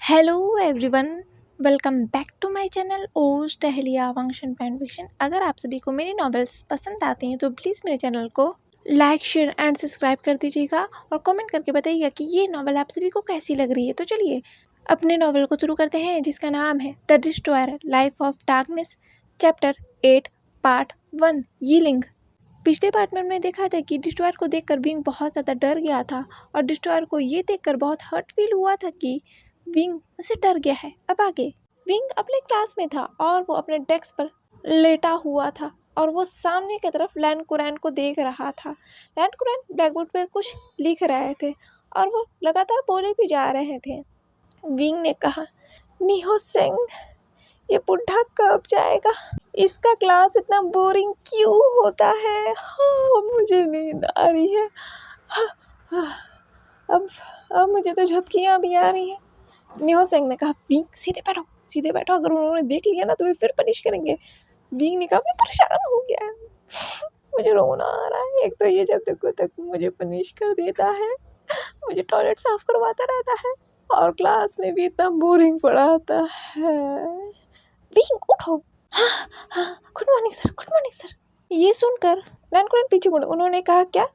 Hello everyone, welcome back to my channel ओज टहलिया function fan fiction. अगर आप सभी को मेरी नॉवेल्स पसंद आती हैं तो प्लीज़ मेरे चैनल को लाइक शेयर एंड सब्सक्राइब कर दीजिएगा और कमेंट करके बताइएगा कि ये नॉवेल आप सभी को कैसी लग रही है। तो चलिए अपने नॉवेल को शुरू करते हैं, जिसका नाम है the destroyer life of darkness, chapter 8 part 1 यीलिंग। पिछले पार्ट में हमने देखा था कि डिस्ट्रॉयर को देखकर विंग बहुत ज़्यादा डर गया था और डिस्ट्रॉयर को ये देखकर बहुत हर्ट फील हुआ था कि विंग उससे डर गया है। अब आगे विंग अपने क्लास में था और वो अपने डेस्क पर लेटा हुआ था और वो सामने की तरफ लैन कुरैन को देख रहा था। लैन कुरैन ब्लैकबोर्ड पर कुछ लिख रहे थे और वो लगातार बोले भी जा रहे थे। विंग ने कहा, निहो सेंग, ये बुढ़ा कब जाएगा? इसका क्लास इतना बोरिंग क्यों होता है? हाँ, मुझे नींद आ रही है। हाँ, हाँ, अब मुझे तो झपकियाँ भी आ रही हैं। निहो सेंग ने कहा, विंग सीधे बैठो, अगर उन्होंने देख लिया ना तो वे फिर पनिश करेंगे। विंग ने कहा, मैं परेशान हो गया है, मुझे रोना आ रहा है। एक तो ये जब देखो तक मुझे पनिश कर देता है, मुझे टॉयलेट साफ करवाता रहता है और क्लास में भी इतना बोरिंग पढ़ाता है। विंग उठो। हाँ हाँ, good morning sir, good morning sir. ये सुनकर लैन कुरैन पीछे मुड़े। उन्होंने कहा, क्या?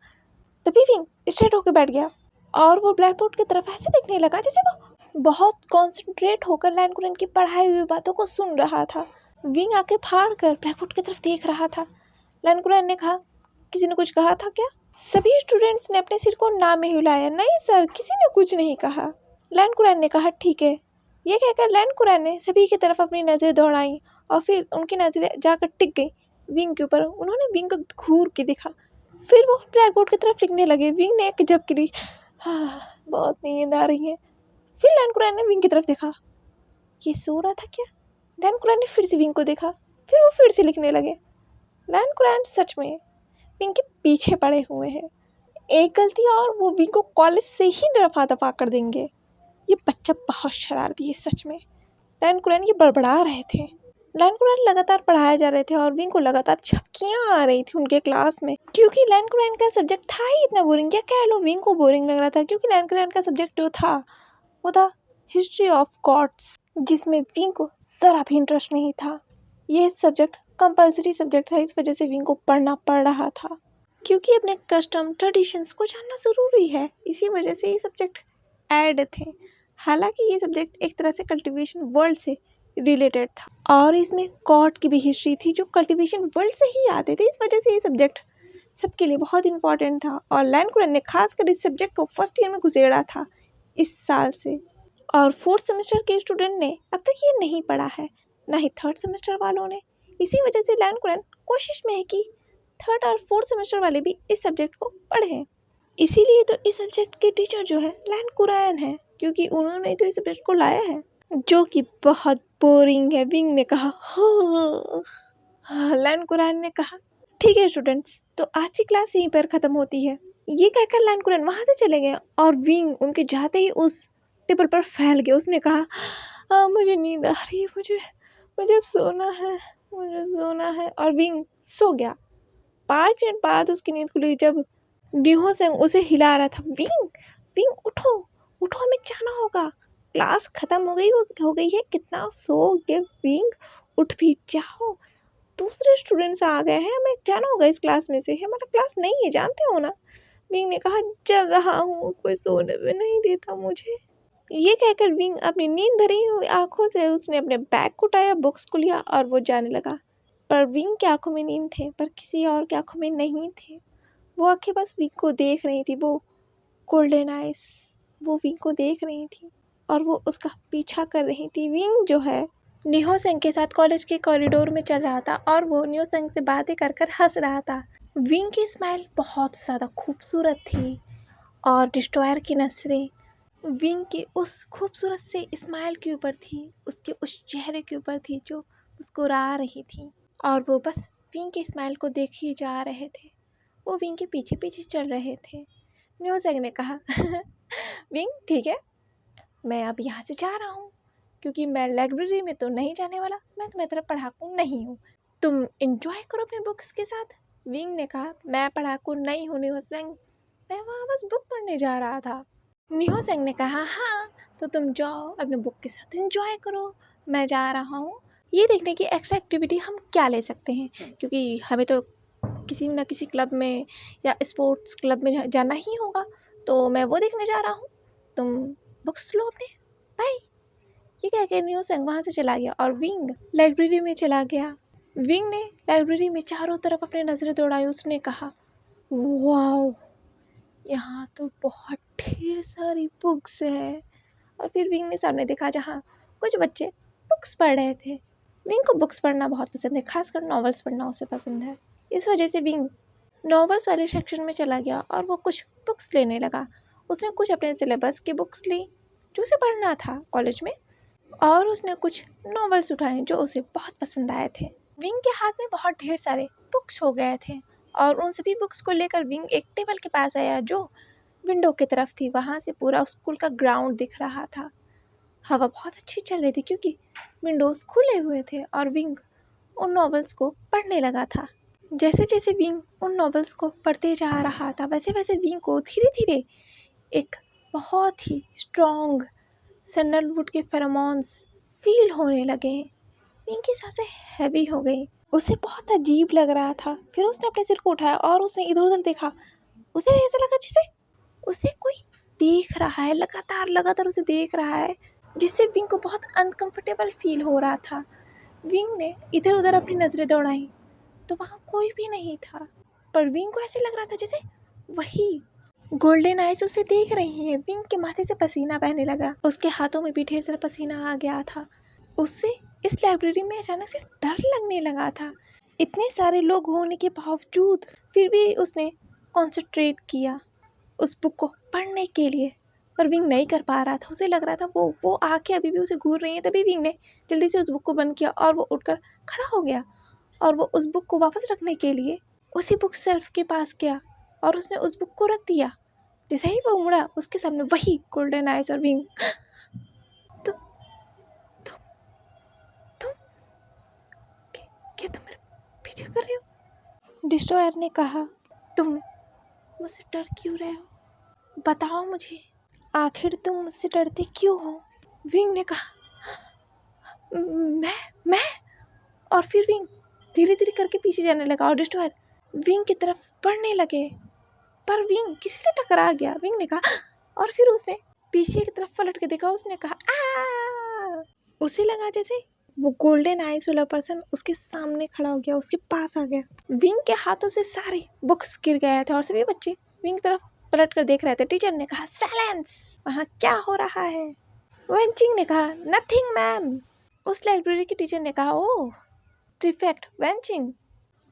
तभी विंग स्ट्रेट होकर बैठ गया और वो ब्लैक बोर्ड की तरफ ऐसे देखने लगा जैसे वो बहुत कॉन्सेंट्रेट होकर लैन कुरैन की पढ़ाई हुई बातों को सुन रहा था। विंग आके फाड़ कर ब्लैक बोर्ड की तरफ देख रहा था। लैन कुरैन ने कहा, किसी ने कुछ कहा था क्या? सभी स्टूडेंट्स ने अपने सिर को ना में हिलाया। नहीं सर, किसी ने कुछ नहीं कहा। लैन कुरैन ने कहा, ठीक है। ये कहकर लैन कुरैन ने सभी की तरफ अपनी नज़रें दौड़ाई और फिर उनकी नज़रें जाकर टिक गई विंग के ऊपर। उन्होंने विंग को घूर के देखा, फिर वो ब्लैक बोर्ड की तरफ लिखने लगे। विंग ने एक झपकी ली, हाँ, बहुत नींद आ रही है। फिर लैन कुरैन ने विंग की तरफ देखा, ये सो रहा था क्या? लैन कुरैन ने फिर से विंग को देखा, फिर वो फिर से लिखने लगे। लैन कुरैन सच में विंग के पीछे पड़े हुए हैं। एक गलती और वो विंग को कॉलेज से ही रफा दफा कर देंगे। ये बच्चा बहुत शरारती है सच में। लैन कुरैन ये बड़बड़ा रहे थे। लैन कुरैन लगातार पढ़ाए जा रहे थे और विंग को लगातार झपकियाँ आ रही थी उनके क्लास में, क्योंकि लैन कुरैन का सब्जेक्ट था ही इतना बोरिंग। या कह लो विंग को बोरिंग लग रहा था, क्योंकि लैन कुरैन का सब्जेक्ट जो था वो था हिस्ट्री ऑफ गॉड्स, जिसमें विंग को ज़रा भी इंटरेस्ट नहीं था। ये सब्जेक्ट कंपलसरी सब्जेक्ट था, इस वजह से विंग को पढ़ना पड़ रहा था, क्योंकि अपने कस्टम ट्रेडिशंस को जानना ज़रूरी है। इसी वजह से ये सब्जेक्ट ऐड थे। हालांकि ये सब्जेक्ट एक तरह से कल्टीवेशन वर्ल्ड से रिलेटेड था और इसमें गॉड की भी हिस्ट्री थी जो कल्टीवेशन वर्ल्ड से ही आते थे। इस वजह से ये सब्जेक्ट सबके लिए बहुत इंपॉर्टेंट था और लैन कुरैन ने खासकर इस सब्जेक्ट को फर्स्ट ईयर में घुसेड़ा था इस साल से। और फोर्थ सेमेस्टर के स्टूडेंट ने अब तक ये नहीं पढ़ा है, ना ही थर्ड सेमेस्टर वालों ने। इसी वजह से लैन कुरैन कोशिश में है कि थर्ड और फोर्थ सेमेस्टर वाले भी इस सब्जेक्ट को पढ़ें। इसीलिए तो इस सब्जेक्ट के टीचर जो है लैन कुरैन है, क्योंकि उन्होंने तो इस सब्जेक्ट को लाया है जो कि बहुत बोरिंग है। विंग ने कहा, हाँ। लैन कुरैन ने कहा, ठीक है स्टूडेंट्स, तो आज की क्लास यहीं पर ख़त्म होती है। ये कहकर लैन कुरैन वहाँ से चले गए और विंग उनके जाते ही उस टेबल पर फैल गया। उसने कहा, मुझे नींद आ रही है, मुझे अब सोना है, मुझे सोना है। और विंग सो गया। 5 मिनट बाद उसकी नींद खुली जब निहो सेंग उसे हिला रहा था। विंग उठो उठो, हमें जाना होगा, क्लास खत्म हो गई है, कितना सोओगे? विंग उठ भी जाओ, दूसरे स्टूडेंट्स आ गए हैं, हमें जाना होगा इस क्लास में से, हमारा क्लास नहीं है, जानते हो ना? विंग ने कहा, चल रहा हूँ, कोई सोने भी नहीं देता मुझे। ये कहकर विंग अपनी नींद भरी हुई आंखों से उसने अपने बैग को उठाया, बुक्स को लिया और वो जाने लगा। पर विंग की आंखों में नींद थे, पर किसी और की आंखों में नहीं थे। वो आंखें बस विंग को देख रही थी, वो गोल्डन आइस वो विंग को देख रही थी और वो उसका पीछा कर रही थी। विंग जो है निहो सेंग के साथ कॉलेज के कॉरिडोर में चल रहा था और वो निहो सेंग से बातें कर कर हंस रहा था। विंग की स्माइल बहुत ज़्यादा खूबसूरत थी और डिस्ट्रॉयर की नज़रें विंग की उस खूबसूरत से स्माइल के ऊपर थी, उसके उस चेहरे के ऊपर थी जो मुस्कुरा रही थी और वो बस विंग के स्माइल को देख ही जा रहे थे। वो विंग के पीछे पीछे चल रहे थे। निहो सेंग ने कहा, विंग ठीक है, मैं अब यहाँ से जा रहा हूँ, क्योंकि मैं लाइब्रेरी में तो नहीं जाने वाला, मैं तुम्हारी तरह पढ़ाकू नहीं हूँ, तुम एंजॉय करो अपने बुक्स के साथ। विंग ने कहा, मैं पढ़ाकू नहीं हूँ निहो सेंग, मैं वहाँ बस बुक पढ़ने जा रहा था। निहो सेंग ने कहा हाँ, तो तुम जाओ अपने बुक के साथ एंजॉय करो, मैं जा रहा हूँ। ये देखने की एक्स्ट्रा एक्टिविटी हम क्या ले सकते हैं, क्योंकि हमें तो किसी न किसी क्लब में या स्पोर्ट्स क्लब में जाना ही होगा, तो मैं वो देखने जा रहा हूँ, तुम बुक्स लो अपने, बाय। ये कह के नियो सेंग वहाँ से चला गया और विंग लाइब्रेरी में चला गया। विंग ने लाइब्रेरी में चारों तरफ अपनी नज़रें दौड़ाई। उसने कहा वाओ, यहाँ तो बहुत ढेर सारी बुक्स है। और फिर विंग ने सामने देखा जहाँ कुछ बच्चे बुक्स पढ़ रहे थे। विंग को बुक्स पढ़ना बहुत पसंद है, खासकर नॉवेल्स पढ़ना उसे पसंद है। इस वजह से विंग नॉवेल्स वाले सेक्शन में चला गया और वो कुछ बुक्स लेने लगा। उसने कुछ अपने सिलेबस की बुक्स ली जो उसे पढ़ना था कॉलेज में, और उसने कुछ नॉवेल्स उठाए जो उसे बहुत पसंद आए थे। विंग के हाथ में बहुत ढेर सारे बुक्स हो गए थे और उन सभी बुक्स को लेकर विंग एक टेबल के पास आया जो विंडो की तरफ थी। वहाँ से पूरा स्कूल का ग्राउंड दिख रहा था। हवा बहुत अच्छी चल रही थी क्योंकि विंडोज़ खुले हुए थे और विंग उन नॉवेल्स को पढ़ने लगा था। जैसे जैसे विंग उन नॉवेल्स को पढ़ते जा रहा था वैसे वैसे विंग को धीरे धीरे एक बहुत ही स्ट्रॉन्ग सैंडलवुड के फेरोमोन्स फील होने लगे। विंग की सांसें हैवी हो गई। उसे बहुत अजीब लग रहा था। फिर उसने अपने सिर को उठाया और उसने इधर उधर देखा। उसे ऐसा लगा जैसे उसे कोई देख रहा है, लगातार लगातार उसे देख रहा है, जिससे विंग को बहुत अनकंफर्टेबल फील हो रहा था। विंग ने इधर उधर अपनी नज़रें दौड़ाई तो वहाँ कोई भी नहीं था, पर विंग को ऐसे लग रहा था जैसे वही गोल्डन आइज उसे देख रही है। विंग के माथे से पसीना बहने लगा। उसके हाथों में भी ढेर सारा पसीना आ गया था। उससे इस लाइब्रेरी में अचानक से डर लगने लगा था। इतने सारे लोग होने के बावजूद फिर भी उसने कॉन्सेंट्रेट किया उस बुक को पढ़ने के लिए, पर विंग नहीं कर पा रहा था। उसे लग रहा था वो आंखें अभी भी उसे घूर रही हैं। तभी विंग ने जल्दी से उस बुक को बंद किया और वो उठकर खड़ा हो गया और वो उस बुक को वापस रखने के लिए उसी बुक शेल्फ के पास गया और उसने उस बुक को रख दिया। जैसे ही वो मुड़ा उसके सामने वही गोल्डन आइज और विंग। तुम तुम तुम क्या तुम मेरे पीछे कर रहे हो? डिस्ट्रॉयर ने कहा, तुम मुझसे डर क्यों रहे हो? बताओ मुझे, आखिर तुम मुझसे डरते क्यों हो? विंग ने कहा, मैं और फिर विंग धीरे धीरे करके पीछे जाने लगा और डिस्ट्रॉयर विंग की तरफ बढ़ने लगे, पर विंग किसी से टकरा गया। विंग ने कहा, और फिर उसने पीछे की तरफ पलट के देखा। उसने कहा आ! उसे लगा जैसे वो गोल्डन आइज वाला पर्सन उसके सामने खड़ा हो गया, उसके पास आ गया। विंग के हाथों से सारे बुक्स गिर गए थे और सभी बच्चे विंग की तरफ पलट कर देख रहे थे। टीचर ने कहा, साइलेंस, वहाँ क्या हो रहा है? वेंचिंग ने कहा, नथिंग मैम। उस लाइब्रेरी की टीचर ने कहा, ओह प्रीफेक्ट वेंचिंग,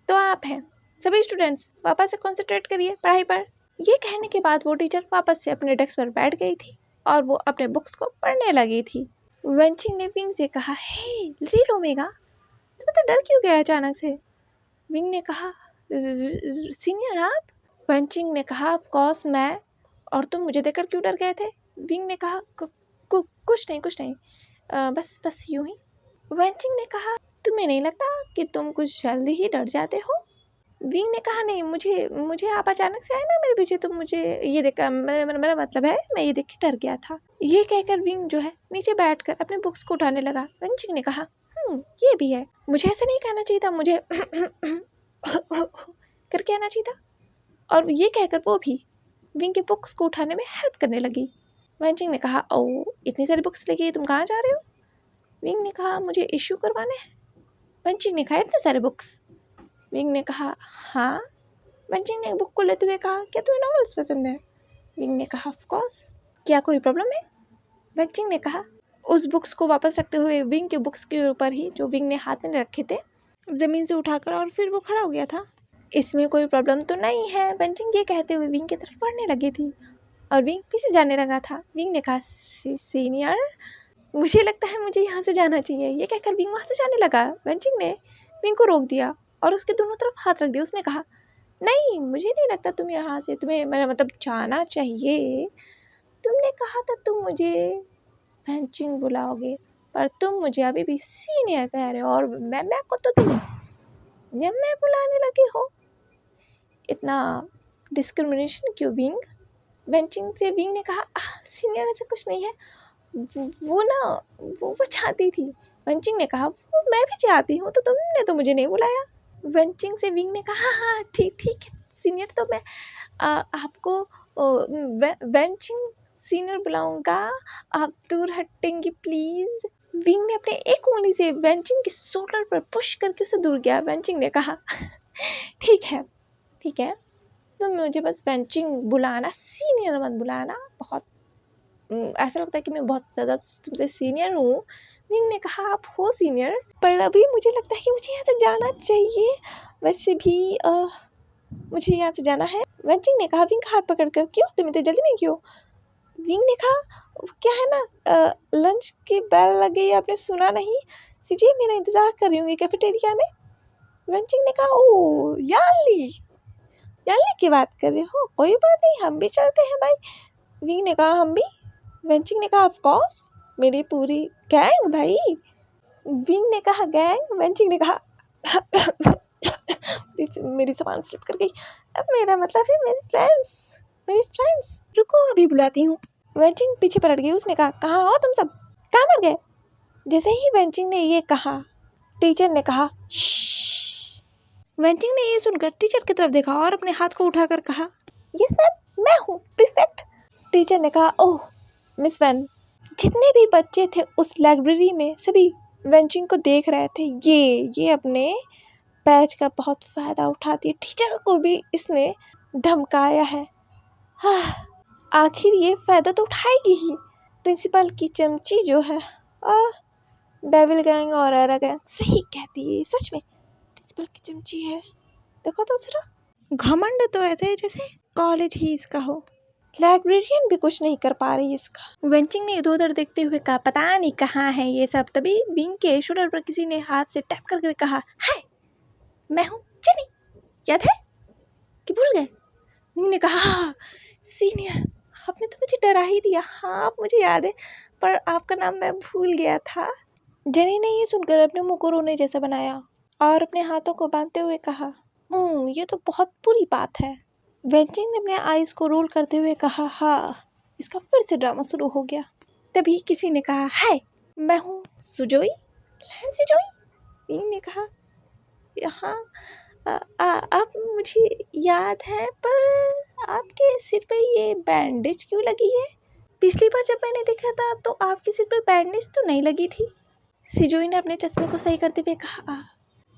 तो आप हैं। सभी स्टूडेंट्स वापस से कॉन्सेंट्रेट करिए पढ़ाई पर। ये कहने के बाद वो टीचर वापस से अपने डेस्क पर बैठ गई थी और वो अपने बुक्स को पढ़ने लगी थी। वेंचिंग ने विंग से कहा, हे लिटिल ओमेगा, तुम्हें तो डर क्यों गया अचानक से? विंग ने कहा, सीनियर आप? वेंचिंग ने कहा, ऑफ कोर्स मैं, और तुम मुझे देखकर क्यों डर गए थे? विंग ने कहा, कुछ नहीं, बस यूं ही। वेंचिंग ने कहा, तुम्हें नहीं लगता कि तुम कुछ जल्दी ही डर जाते हो? विंग ने कहा, नहीं, मुझे आप अचानक से आए ना मेरे पीछे, तो मुझे ये देखकर मेरा मतलब है मैं ये देख के डर गया था। ये कहकर विंग जो है नीचे बैठकर अपने बुक्स को उठाने लगा। वेंचिंग ने कहा, ये भी है, मुझे ऐसा नहीं कहना चाहिए था, मुझे करके आना चाहिए था। और ये कहकर वो भी विंग के बुक्स को उठाने में हेल्प करने लगी। वेंचिंग ने कहा, ओ इतनी सारी बुक्स लेके तुम कहाँ जा रहे हो? विंग ने कहा, मुझे इश्यू करवाने हैं। वेंचिंग ने कहा, इतने सारे बुक्स? विंग ने कहा, हाँ। वेंचिंग ने बुक को लेते हुए कहा, क्या तुम्हें नॉवेल्स पसंद है? विंग ने कहा, ऑफ कोर्स, क्या कोई प्रॉब्लम है? वेंचिंग ने कहा। उस बुक्स को वापस रखते हुए विंग के बुक्स के ऊपर ही जो विंग ने हाथ में रखे थे ज़मीन से उठाकर, और फिर वो खड़ा हो गया था। इसमें कोई प्रॉब्लम तो नहीं है, वेंचिंग ये कहते हुए विंग की तरफ बढ़ने लगी थी और विंग पीछे जाने लगा था। विंग ने कहा, सीनियर, मुझे लगता है मुझे यहाँ से जाना चाहिए। ये कहकर विंग वहाँ से जाने लगा। वेंचिंग ने विंग को रोक दिया और उसके दोनों तरफ हाथ रख दिया। उसने कहा, नहीं, मुझे नहीं लगता तुम यहाँ से, तुम्हें मेरा मतलब जाना चाहिए। तुमने कहा था तुम मुझे वेंचिंग बुलाओगे, पर तुम मुझे अभी भी सीनियर कह रहे हो और मैं को तो तुम मैं बुलाने लगे हो। इतना डिस्क्रिमिनेशन क्यों विंग? वेंचिंग से विंग ने कहा, सीनियर ऐसा कुछ नहीं है, वो ना वो चाहती थी। वेंचिंग ने कहा, वो मैं भी चाहती हूँ, तो तुमने तो मुझे नहीं बुलाया। वेंचिंग से विंग ने कहा, हाँ ठीक ठीक है सीनियर, तो मैं आपको वेंचिंग सीनियर बुलाऊंगा, आप दूर हटेंगे प्लीज। विंग ने अपने एक उंगली से वेंचिंग के शोल्डर पर पुश करके उसे दूर किया। वेंचिंग ने कहा, ठीक है तुम मुझे बस वेंचिंग बुलाना, सीनियर मत बुलाना, बहुत ऐसा लगता है कि मैं बहुत ज़्यादा तुमसे सीनियर हूँ। विंग ने कहा, आप हो सीनियर, पर अभी मुझे लगता है कि मुझे यहाँ से जाना चाहिए, वैसे भी मुझे यहाँ से जाना है। वेंचिंग ने कहा विंग का हाथ पकड़कर, क्यों तुम इतनी जल्दी में क्यों? विंग ने कहा, क्या है ना, लंच की बेल लग गई, आपने सुना नहीं? सीजे मेरा इंतज़ार कर रही हूँ कैफेटेरिया में। वेंचिंग ने कहा, ओ याली की बात कर रहे हो, कोई बात नहीं, हम भी चलते हैं भाई। विंग ने कहा, हम भी? वेंचिंग ने कहा, ऑफ कोर्स, मेरी पूरी गैंग भाई। विंग ने कहा, गैंग? वेंचिंग ने कहा, मेरी ज़बान स्लिप कर गई, अब मेरा मतलब है मेरे फ्रेंड्स, रुको अभी बुलाती हूँ। वेंचिंग पीछे पलट गई। उसने कहा, कहाँ हो तुम सब, कहाँ मर गए? जैसे ही वेंचिंग ने ये कहा, टीचर ने कहा, श्श्श। वेंचिंग ने ये सुनकर टीचर की तरफ देखा और अपने हाथ को उठाकर कहा, यस मैम, मैं हूँ प्रीफेक्ट। टीचर ने कहा, ओह मिस वैन। जितने भी बच्चे थे उस लाइब्रेरी में, सभी वेंचिंग को देख रहे थे। ये अपने बैच का बहुत फ़ायदा उठाती है, टीचर को भी इसने धमकाया है। आखिर ये फ़ायदा तो उठाएगी ही। प्रिंसिपल की चमची जो है, डेविल गैंग और एरा गैंग, सही कहती है, सच में प्रिंसिपल की चमची है। देखो तो जरा, घमंड तो ऐसे है जैसे कॉलेज ही इसका हो। लाइब्रेरियन भी कुछ नहीं कर पा रही इसका। वेंचिंग ने इधर उधर देखते हुए कहा, पता नहीं कहाँ है ये सब। तभी विंग के शोल्डर पर किसी ने हाथ से टैप करके कहा, हाय मैं हूँ जेनी, याद है कि भूल गए? विंग ने कहा, हाँ सीनियर, आपने तो मुझे डरा ही दिया। हाँ आप मुझे याद है, पर आपका नाम मैं भूल गया था। जेनी ने ये सुनकर अपने मुंह को रोने जैसा बनाया और अपने हाथों को बांधते हुए कहा, ये तो बहुत बुरी बात है। वेंचिंग ने अपने आइज को रोल करते हुए कहा, हाँ इसका फिर से ड्रामा शुरू हो गया। तभी किसी ने कहा, हाय मैं हूँ सुजोई। सुजोई, विंग ने कहा, हाँ आप मुझे याद है, पर आपके सिर पे ये बैंडेज क्यों लगी है? पिछली बार जब मैंने देखा था तो आपके सिर पर बैंडेज तो नहीं लगी थी। सिजोई ने अपने चश्मे को सही करते हुए कहा,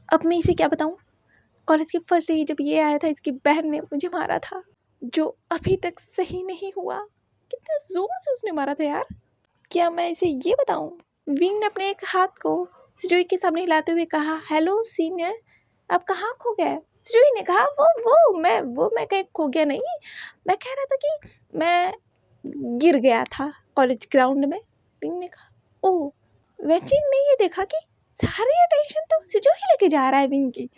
अब मैं इसे क्या बताऊं? कॉलेज के फर्स्ट डे जब ये आया था, इसकी बहन ने मुझे मारा था, जो अभी तक सही नहीं हुआ। कितने जोर से उसने मारा था यार, क्या मैं इसे ये बताऊं? विंग ने अपने एक हाथ को सिजोई के सामने हिलाते हुए कहा, हेलो सीनियर, आप कहाँ खो गए? सिजोई ने कहा, वो मैं कहीं खो गया नहीं, मैं कह रहा था कि मैं गिर गया था कॉलेज ग्राउंड में। विंग ने कहा, ओह। वेंचिंग ने ये देखा कि सारी अटेंशन तो सिजोई लेके जा रहा है विंग की।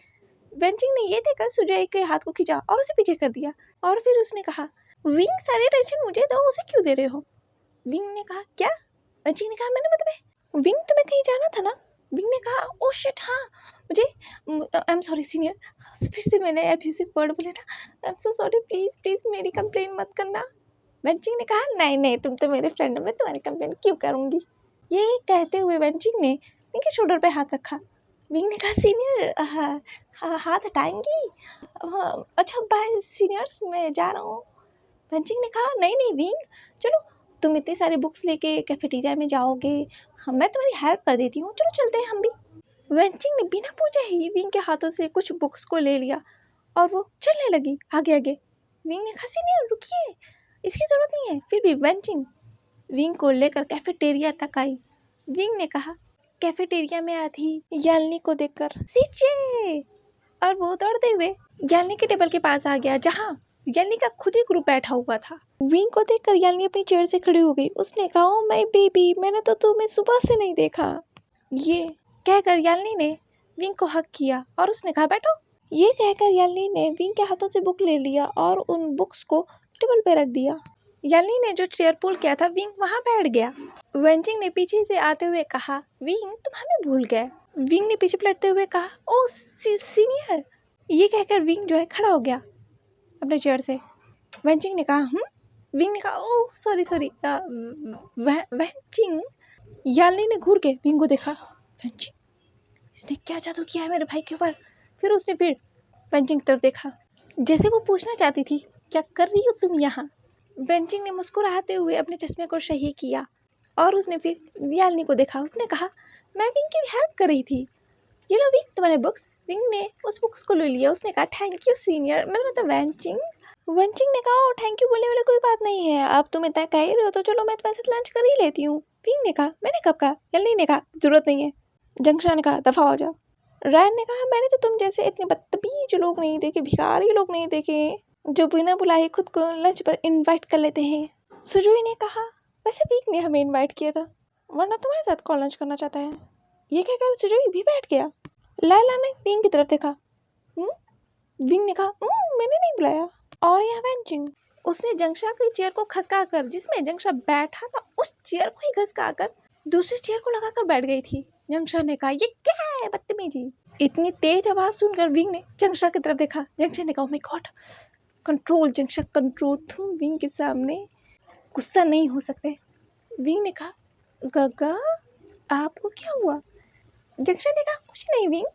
वेंचिंग ने ये देखकर सुजय के हाथ को खींचा और उसे पीछे कर दिया, और फिर उसने कहा, विंग सारी टेंशन मुझे दो, उसे क्यों दे रहे हो? विंग ने कहा, क्या? वेंचिंग ने कहा, मैंने मतलब विंग तुम्हें कहीं जाना था ना? विंग ने कहा, ओह शिट, हाँ मुझे, आई एम सॉरी सीनियर, फिर से मैंने एब्यूसिव वर्ड बोले ना, आई am so sorry, please please मेरी कंप्लेन मत करना। वेंचिंग ने कहा, नहीं तुम तो मेरे फ्रेंड हो, मैं तुम्हारी कंप्लेन क्यों करूँगी? ये कहते हुए वेंचिंग ने विंग के शोल्डर पे हाथ रखा। विंग ने कहा, सीनियर हाथ हटाएंगी? हाँ अच्छा बाय सीनियर्स, मैं जा रहा हूँ। वेंचिंग ने कहा, नहीं विंग, चलो तुम इतनी सारी बुक्स लेके कैफेटेरिया में जाओगे, हाँ मैं तुम्हारी हेल्प कर देती हूँ, चलो चलते हैं हम भी। वेंचिंग ने बिना पूछे ही विंग के हाथों से कुछ बुक्स को ले लिया और वो चलने लगी आगे आगे। विंग ने कहा, सीनियर रुकिए, इसकी ज़रूरत नहीं है। फिर भी वेंचिंग विंग को लेकर कैफेटेरिया तक आई। विंग ने कहा, कैफेटेरिया में आती याल्नी को देखकर, सीचे, और वो दौड़ते हुए याल्नी के टेबल के पास आ गया, जहाँ याल्नी का खुद ही ग्रुप बैठा हुआ था। विंग को देखकर याल्नी अपनी चेयर से खड़ी हो गई। उसने कहा, ओ माय बेबी, मैंने तो तुम्हें सुबह से नहीं देखा। ये कहकर याल्नी ने विंग को हक किया और उसने कहा, बैठो। ये कहकर याल्नी ने विंग के हाथों से बुक ले लिया और उन बुक्स को टेबल पे रख दिया। याल्नी ने जो चेयर पुल किया था, विंग वहाँ बैठ गया। वेंचिंग ने पीछे से आते हुए कहा, विंग तुम हमें भूल गए। विंग ने पीछे पलटते हुए कहा, ओ सीनियर। ये कहकर विंग जो है खड़ा हो गया अपने चेयर से। वेंचिंग ने कहा, विंग ने कहा ओह सॉरी सॉरी वैनचिंग। यालनी ने घूर के विंग को देखा, वैनचिंग इसने क्या जादू किया है मेरे भाई के ऊपर। फिर उसने फिर वैनचिंग की तरफ देखा, जैसे वो पूछना चाहती थी क्या कर रही हो तुम यहाँ। वैनचिंग ने मुस्कुराते हुए अपने चश्मे को सही किया और उसने फिर यालनी को देखा। उसने कहा मैं विंग की हेल्प कर रही थी। ये लो विंग तुम्हारे बुक्स। विंग ने उस बुक्स को ले लिया। उसने कहा थैंक यू सीनियर, मतलब वैनचिंग। वैनचिंग ने कहा ओ थैंक यू बोलने वाली कोई बात नहीं है, आप तुम इतना कह ही रहे हो तो चलो मैं तुम्हारे साथ लंच कर ही लेती हूँ। विंग ने कहा मैंने कब कहा। यालनी ने कहा जरूरत नहीं है। जंक्शा ने कहा दफा हो जाओ। रैन ने कहा मैंने तो तुम जैसे इतने बदतमीज लोग नहीं देखे, भिखारी लोग नहीं देखे जो बिना बुलाए खुद को लंच पर इनवाइट कर लेते हैं। सुजुई ने कहा वैसे वीक ने हमें इनवाइट किया था, वरना तुम्हारे साथ कौन लंच करना चाहता है। ये कहकर सुजुई भी बैठ गया। लायला ने विंग की तरफ देखा। विंग ने कहा मैंने नहीं बुलाया। और यह वैनचिंग। उसने जंक्शा की चेयर को खसका कर, जिसमें जंक्शा बैठा था उस चेयर को ही खसका कर दूसरी चेयर को लगाकर बैठ गई थी। जंक्शा ने कहा ये क्या है बदतमीजी। इतनी तेज आवाज सुनकर विंग ने जंक्शा की तरफ देखा। जंक्शा ने कहा माय गॉड कंट्रोल जंक्शा कंट्रोल, तुम विंग के सामने गुस्सा नहीं हो सकते। विंग ने कहा गगा आपको क्या हुआ। जंक्शा ने कहा कुछ नहीं विंग,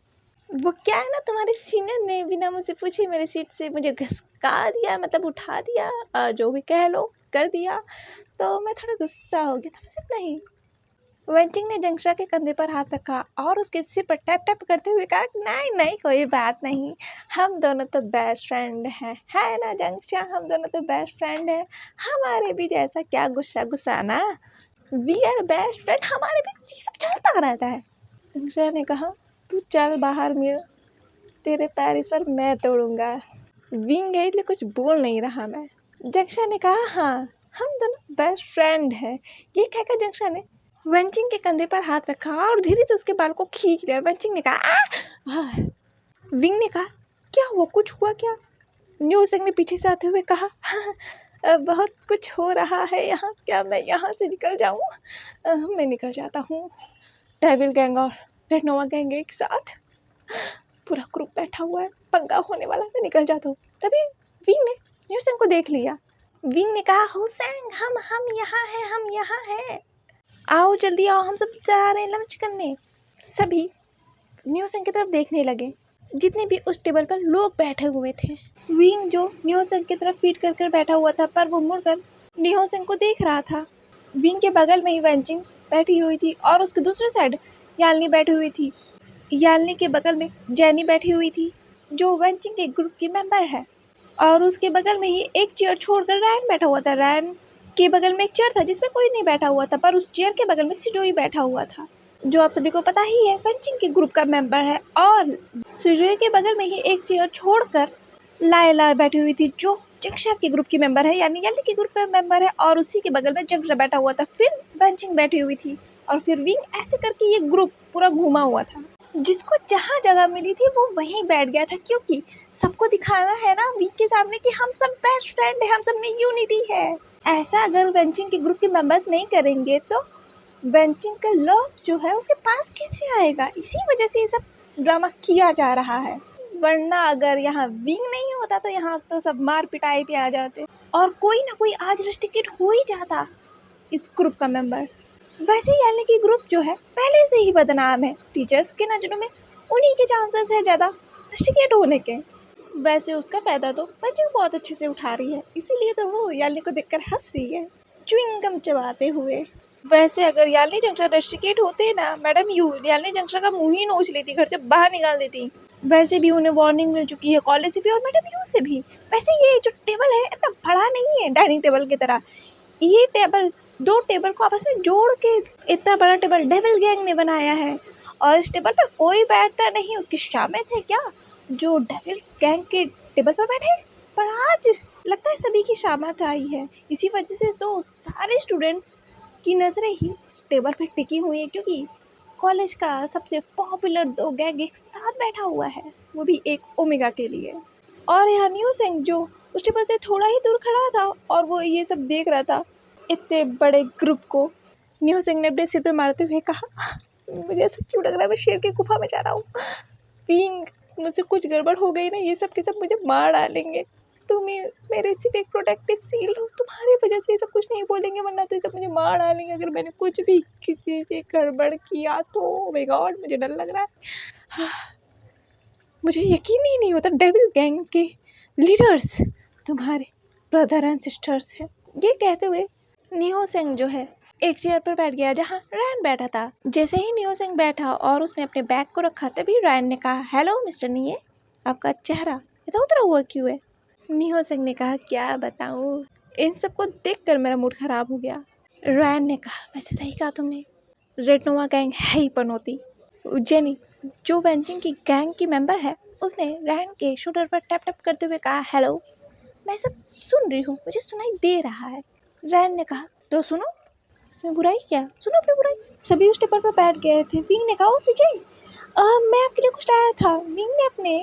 वो क्या है ना तुम्हारे सीनियर ने बिना मुझसे पूछे मेरे सीट से मुझे घसका दिया, मतलब उठा दिया, जो भी कह लो कर दिया, तो मैं थोड़ा गुस्सा हो गया था, बस इतना ही। वैनचिंग ने जंक्शा के कंधे पर हाथ रखा और उसके सिर पर टैप टैप करते हुए कहा नहीं नहीं कोई बात नहीं, हम दोनों तो बेस्ट फ्रेंड हैं, है ना जंक्शा, हम दोनों तो बेस्ट फ्रेंड हैं, हमारे भी जैसा क्या गुस्सा गुस्सा ना, वी आर बेस्ट फ्रेंड, हमारे भी ये सब चलता रहता है। जंक्शा ने कहा तू चल बाहर मिल, तेरे पैर इस पर मैं तोड़ूंगा। विंग है इसलिए कुछ बोल नहीं रहा मैं। जंक्शा ने कहा हाँ हम दोनों बेस्ट फ्रेंड हैं। ये कहकर जंक्शा ने वैनचिंग के कंधे पर हाथ रखा और धीरे से उसके बाल को खींच लिया। वैनचिंग ने कहा विंग ने कहा क्या हुआ, कुछ हुआ क्या। न्यू सिंह ने पीछे से आते हुए कहा बहुत कुछ हो रहा है यहाँ, क्या मैं यहाँ से निकल जाऊँ। मैं निकल जाता हूँ। डेविल गैंग और रेड नोवा गैंग एक साथ पूरा ग्रुप बैठा हुआ है, पंगा होने वाला, मैं निकल जाता हूँ। तभी विंग ने न्यू सिंह को देख लिया। विंग ने कहा हुसैन हम यहाँ हैं, हम यहाँ हैं, आओ जल्दी आओ, हम सब जा रहे हैं लंच करने। सभी न्यू सिंह की तरफ देखने लगे, जितने भी उस टेबल पर लोग बैठे हुए थे। विंग जो न्यू सिंह की तरफ पीट कर कर बैठा हुआ था, पर वो मुड़कर न्यू सिंह को देख रहा था। विंग के बगल में ही वैनचिंग बैठी हुई थी और उसके दूसरे साइड यालनी बैठी हुई थी। यालनी के बगल में जैनी बैठी हुई थी जो वैनचिंग के ग्रुप की मेंबर है, और उसके बगल में ही एक चेयर छोड़कर रैन बैठा हुआ था। रैन के बगल में एक चेयर था जिसमें कोई नहीं बैठा हुआ था, पर उस चेयर के बगल में सुजोई बैठा हुआ था, जो आप सभी को पता ही है वैनचिंग के ग्रुप का मेंबर है। और सुजोई के बगल में ही एक चेयर छोड़कर लायला बैठी हुई थी जो जंक्शा के ग्रुप की मेंबर है, यानी याली के ग्रुप का मेंबर है, और उसी के बगल में जंक्शा बैठा हुआ था। फिर वैनचिंग बैठी हुई थी और फिर विंग, ऐसे करके ये ग्रुप पूरा घूमा हुआ था। जिसको जहाँ जगह मिली थी वो वहीं बैठ गया था, क्योंकि सबको दिखाना है ना विंग के सामने कि हम सब बेस्ट फ्रेंड है, हम सब में यूनिटी है। ऐसा अगर वैनचिंग के ग्रुप के मेंबर्स नहीं करेंगे तो वैनचिंग का लव जो है उसके पास कैसे आएगा। इसी वजह से ये सब ड्रामा किया जा रहा है, वरना अगर यहाँ विंग नहीं होता तो यहाँ तो सब मार पिटाई पे आ जाते और कोई ना कोई आज रस्टिकेट हो ही जाता इस ग्रुप का मेंबर। वैसे यानी कि ग्रुप जो है पहले से ही बदनाम है, टीचर्स के नज़रों में उन्हीं के चांसेस है ज़्यादा रस्टिकेट होने के। वैसे उसका फायदा तो बच्चे बहुत अच्छे से उठा रही है, इसीलिए तो वो याली को देखकर हंस रही है च्युइंगम चबाते हुए। वैसे अगर याली जंक्शन रस्टिकेट होते ना, मैडम यू याली जंक्शन का मुंह ही नोच लेती, घर से बाहर निकाल देती। वैसे भी उन्हें वार्निंग मिल चुकी है कॉलेज से भी और मैडम यू से भी। वैसे ये जो टेबल है इतना बड़ा नहीं है डाइनिंग टेबल की तरह, ये टेबल दो टेबल को आपस में जोड़ के इतना बड़ा टेबल डेविल गैंग ने बनाया है, और इस टेबल पर कोई बैठता नहीं। उसकी शामें थे क्या जो डेविल गैंग के टेबल पर बैठे, पर आज लगता है सभी की शामत आई है। इसी वजह से तो सारे स्टूडेंट्स की नज़रें ही उस टेबल पर टिकी हुई है, क्योंकि कॉलेज का सबसे पॉपुलर दो गैंग एक साथ बैठा हुआ है, वो भी एक ओमेगा के लिए। और यहाँ न्यू सिंह जो उस टेबल से थोड़ा ही दूर खड़ा था और वो ये सब देख रहा था इतने बड़े ग्रुप को। न्यू सिंह ने अपने सिर पे मारते हुए कहा मुझे ऐसा क्यों लग रहा है मैं शेर की गुफा में जा रहा हूँ। पिंग मुझसे कुछ गड़बड़ हो गई ना, ये सब के सब मुझे मार डालेंगे। तुम ही मेरे सिर्फ एक प्रोटेक्टिव सील हो, तुम्हारी वजह से ये सब कुछ नहीं बोलेंगे, वरना तो ये सब मुझे मार डालेंगे अगर मैंने कुछ भी किसी से गड़बड़ किया तो। ओ माय गॉड, मुझे डर लग रहा है। मुझे यकीन ही नहीं होता डेविल गैंग के लीडर्स तुम्हारे ब्रदर एंड सिस्टर्स हैं। ये कहते हुए निहो सिंह जो है एक चेयर पर बैठ गया जहाँ रैन बैठा था। जैसे ही निहो सिंह बैठा और उसने अपने बैग को रखा, तभी रैन ने कहा, हेलो मिस्टर निये, आपका चेहरा इधर उधर हुआ क्यों है? निहो सिंह ने कहा, क्या बताऊँ, इन सबको देखकर मेरा मूड खराब हो गया। रैन ने कहा, वैसे सही कहा तुमने, रेड नोवा गैंग है ही पनौती। जेनी जो वेंचिंग की गैंग की मेंबर है, उसने रैन के शोल्डर पर टैप टैप करते हुए कहा, हेलो, मैं सब सुन रही हूँ, मुझे सुनाई दे रहा है। रैन ने कहा, तो सुनो, इसमें बुराई क्या, सुनो अपनी बुराई। सभी उस टेबल पर बैठ गए थे। विंग ने कहा, ओ सीजे, मैं आपके लिए कुछ लाया था। विंग ने अपने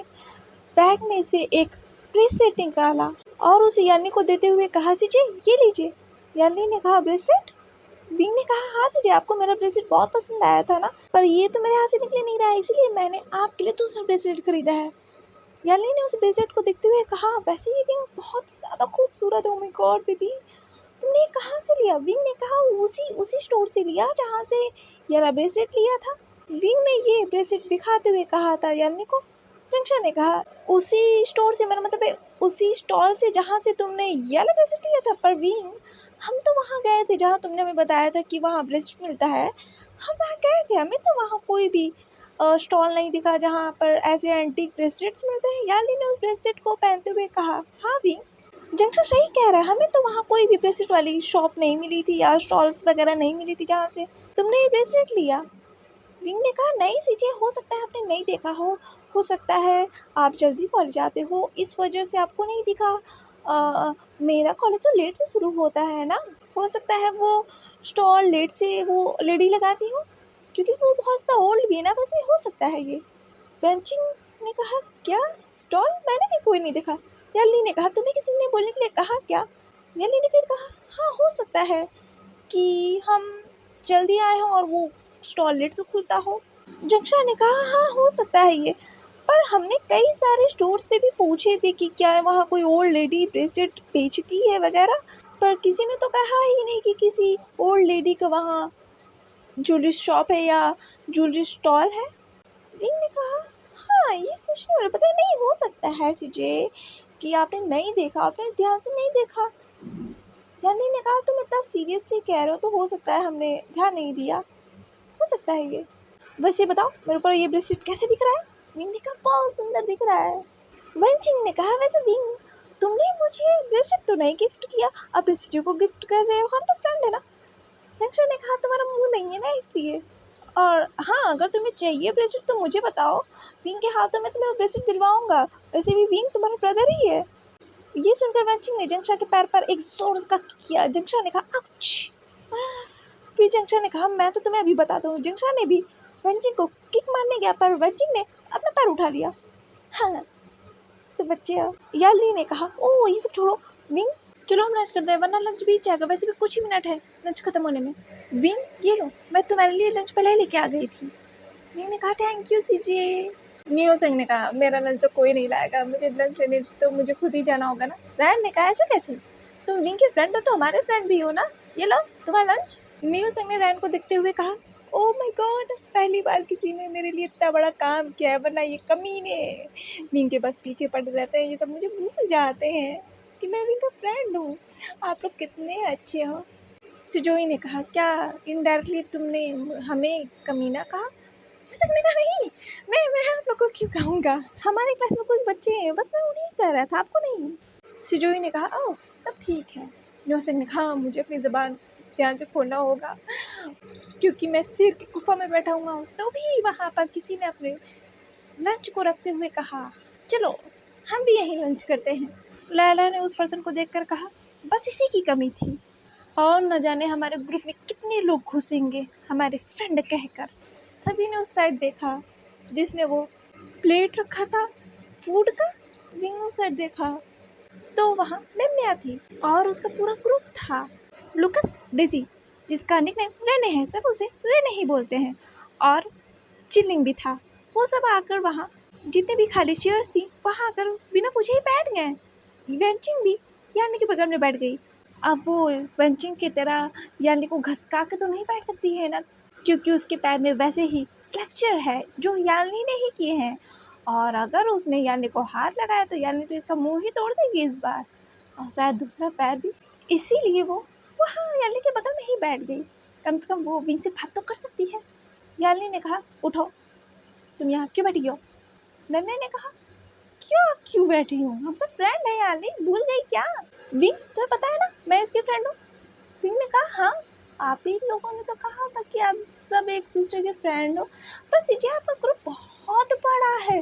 बैग में से एक ब्रेसलेट निकाला और उसे यानी को देते हुए कहा, सीजे ये लीजिए। यानी ने कहा, ब्रेसलेट? विंग ने कहा, हाँ सीजे, आपको मेरा ब्रेसलेट बहुत पसंद आया था ना, पर ये तो मेरे हाथ से निकल नहीं रहा है, इसीलिए मैंने आपके लिए दूसरा ब्रेसलेट खरीदा है। यानी ने उस ब्रेसलेट को देखते हुए कहा, वैसे ये विंग बहुत ज़्यादा खूबसूरत है। ओ माय गॉड बेबी, तुमने ये कहाँ से लिया? विंग ने कहा, उसी स्टोर से लिया जहाँ से ये वाला ब्रेसलेट लिया था। विंग ने ये ब्रेसलेट दिखाते हुए कहा था यानी को। जंक्शन ने कहा, उसी स्टोर से, मेरा मतलब है उसी स्टॉल से जहाँ से तुमने ये वाला ब्रेसलेट लिया था। पर विंग, हम तो वहाँ गए थे जहाँ तुमने हमें बताया था कि वहाँ ब्रेसलेट मिलता है, हम वहाँ गए थे, हमें तो वहाँ कोई भी स्टॉल नहीं दिखा जहाँ पर ऐसे एंटीक ब्रेसलेट्स मिलते हैं। याली ने उस ब्रेसलेट को पहनते हुए कहा, हाँ विंग, जंक्शन सही कह रहा है, हमें तो वहाँ कोई भी ब्रेसलेट वाली शॉप नहीं मिली थी या स्टॉल्स वगैरह नहीं मिली थी जहाँ से तुमने ये ब्रेसलेट लिया। विंग ने कहा, नहीं सीजे, हो सकता है आपने नहीं देखा हो सकता है आप जल्दी कॉलेज आते हो, इस वजह से आपको नहीं दिखा। मेरा कॉलेज तो लेट से शुरू होता है ना, हो सकता है वो स्टॉल लेट से वो लेडी लगाती हो, क्योंकि वो बहुत ज़्यादा ओल्ड भी है ना, वैसे हो सकता है ये। बेंचिंग ने कहा, क्या स्टॉल? मैंने भी कोई नहीं देखा। यल्ली ने कहा, तुम्हें किसी ने बोलने के लिए कहा क्या? यल्ली ने फिर कहा, हाँ हो सकता है कि हम जल्दी आए हों और वो स्टॉल लेट से खुलता हो। जंक्शन ने कहा, हाँ हो सकता है ये, पर हमने कई सारे स्टोर्स पे भी पूछे थे कि क्या वहाँ कोई ओल्ड लेडी ब्रेसलेट बेचती है वगैरह, पर किसी ने तो कहा ही नहीं कि किसी ओल्ड लेडी का वहाँ ज्वेलरी शॉप है या ज्वेलरी स्टॉल है। विंग ने कहा, हाँ ये सोचने वाला, पता नहीं, हो सकता है सीजे कि आपने नहीं देखा, आपने ध्यान से नहीं देखा। यानी ने कहा, तुम इतना सीरियसली कह रहे हो तो हो सकता है हमने ध्यान नहीं दिया, हो सकता है ये। बस ये बताओ, मेरे ऊपर ये ब्रेसलेट कैसे दिख रहा है? विंग ने कहा, बहुत सुंदर दिख रहा है। वंचिंग ने कहा, वैसे विंग, तुमने मुझे ब्रेसलेट तो नहीं गिफ्ट किया, अब ब्रेसलेट को गिफ्ट कर रहे हो, हम तो फ्रेंड है ना। जंक्शन ने कहा, तुम्हारा मुंह नहीं है ना इसलिए, और हाँ अगर तुम्हें चाहिए ब्रेसलेट तो मुझे बताओ, विंग के हाथों में तुम्हें ब्रेसलेट दिलवाऊंगा, वैसे भी विंग तुम्हारा ब्रदर ही है। ये सुनकर वंचिंग ने जंक्शन के पैर पर एक जोर का किया। जंक्शन ने कहा, आउच। फिर जंक्शन ने कहा, मैं तो तुम्हें अभी बताता हूँ। जंक्शन ने भी वंचिंग को किक मारने गया, पर वंचिंग ने अपना पैर उठा लिया। हाँ तो बच्चे, याली ने कहा, ओ ये सब छोड़ो विंग, चलो हम लंच करते हैं, वरना लंच बीत जाएगा, वैसे भी कुछ ही मिनट है लंच खत्म होने में। विंग, ये लो, मैं तुम्हारे लिए लंच पहले ही लेके आ गई थी। विंग ने कहा, thank you CJ. Neo Singh ने कहा, मेरा लंच तो कोई नहीं लाएगा, मुझे लंच लेने तो मुझे खुद ही जाना होगा ना। रैन ने कहा, ऐसा कैसे, तुम विंग के फ्रेंड हो तो हमारे फ्रेंड भी हो ना, ये लो तुम्हारा लंच। नियो सिंह ने रैन को देखते हुए कहा, ओ माय गॉड, पहली बार किसी ने मेरे लिए इतना बड़ा काम किया है, वरना ये कमीने विंग के बस पीछे पड़े रहते हैं, ये सब मुझे भूल जाते हैं कि मैं विंग का फ्रेंड हूँ। आप लोग कितने अच्छे हो। सिजोई ने कहा, क्या इनडायरेक्टली तुमने हमें कमीना कहा? ने कहा, नहीं, मैं आप लोग को क्यों कहूँगा, हमारे क्लास में कुछ बच्चे हैं, बस मैं उन्हीं कह रहा था, आपको नहीं। सिजोई ने कहा, ओह तब ठीक है। न्योसिंग ने कहा, मुझे अपनी ज़बान ध्यान से खोलना होगा, क्योंकि मैं सिर की गुफा में बैठा हुआ हूँ। तो भी वहाँ पर किसी ने अपने लंच को रखते हुए कहा, चलो हम भी यहीं लंच करते हैं। लैला ने उस पर्सन को देखकर कहा, बस इसी की कमी थी, और न जाने हमारे ग्रुप में कितने लोग घुसेंगे हमारे फ्रेंड कहकर। सभी ने उस साइड देखा जिसने वो प्लेट रखा था फूड का। विंग उस साइड देखा तो वहाँ मेम्या थी और उसका पूरा ग्रुप था। लुकस, डेजी, जिसका निकनेम रेने है, सब उसे रेने ही बोलते हैं, और चिलिंग भी था। वो सब आकर वहाँ जितने भी खाली चेयर्स थी वहाँ आकर बिना पूछे ही बैठ गए। वेंचिंग भी यानी के बगल में बैठ गई। अब वो वेंचिंग की तरह यानी को घसका के तो नहीं बैठ सकती है ना, क्योंकि उसके पैर में वैसे ही फ्रैक्चर है जो यानी ने ही किए हैं, और अगर उसने यानी को हाथ लगाया तो यानी तो इसका मुंह ही तोड़ देगी इस बार, और शायद दूसरा पैर भी। इसीलिए वो वहाँ यानी के बगल में ही बैठ गई। कम से कम वो विंग से बात तो कर सकती है। यानी ने कहा, उठो, तुम यहाँ क्यों बैठी हो? मैंने कहा, क्यों बैठी हूँ, हम सब फ्रेंड है यानी, भूल गई क्या? विंग, तुम्हें पता है ना मैं इसकी फ्रेंड हूँ। विंग ने कहा, हाँ, आप ही लोगों ने तो कहा था कि आप सब एक दूसरे के फ्रेंड हो, पर सीजे आपका ग्रुप बहुत बड़ा है,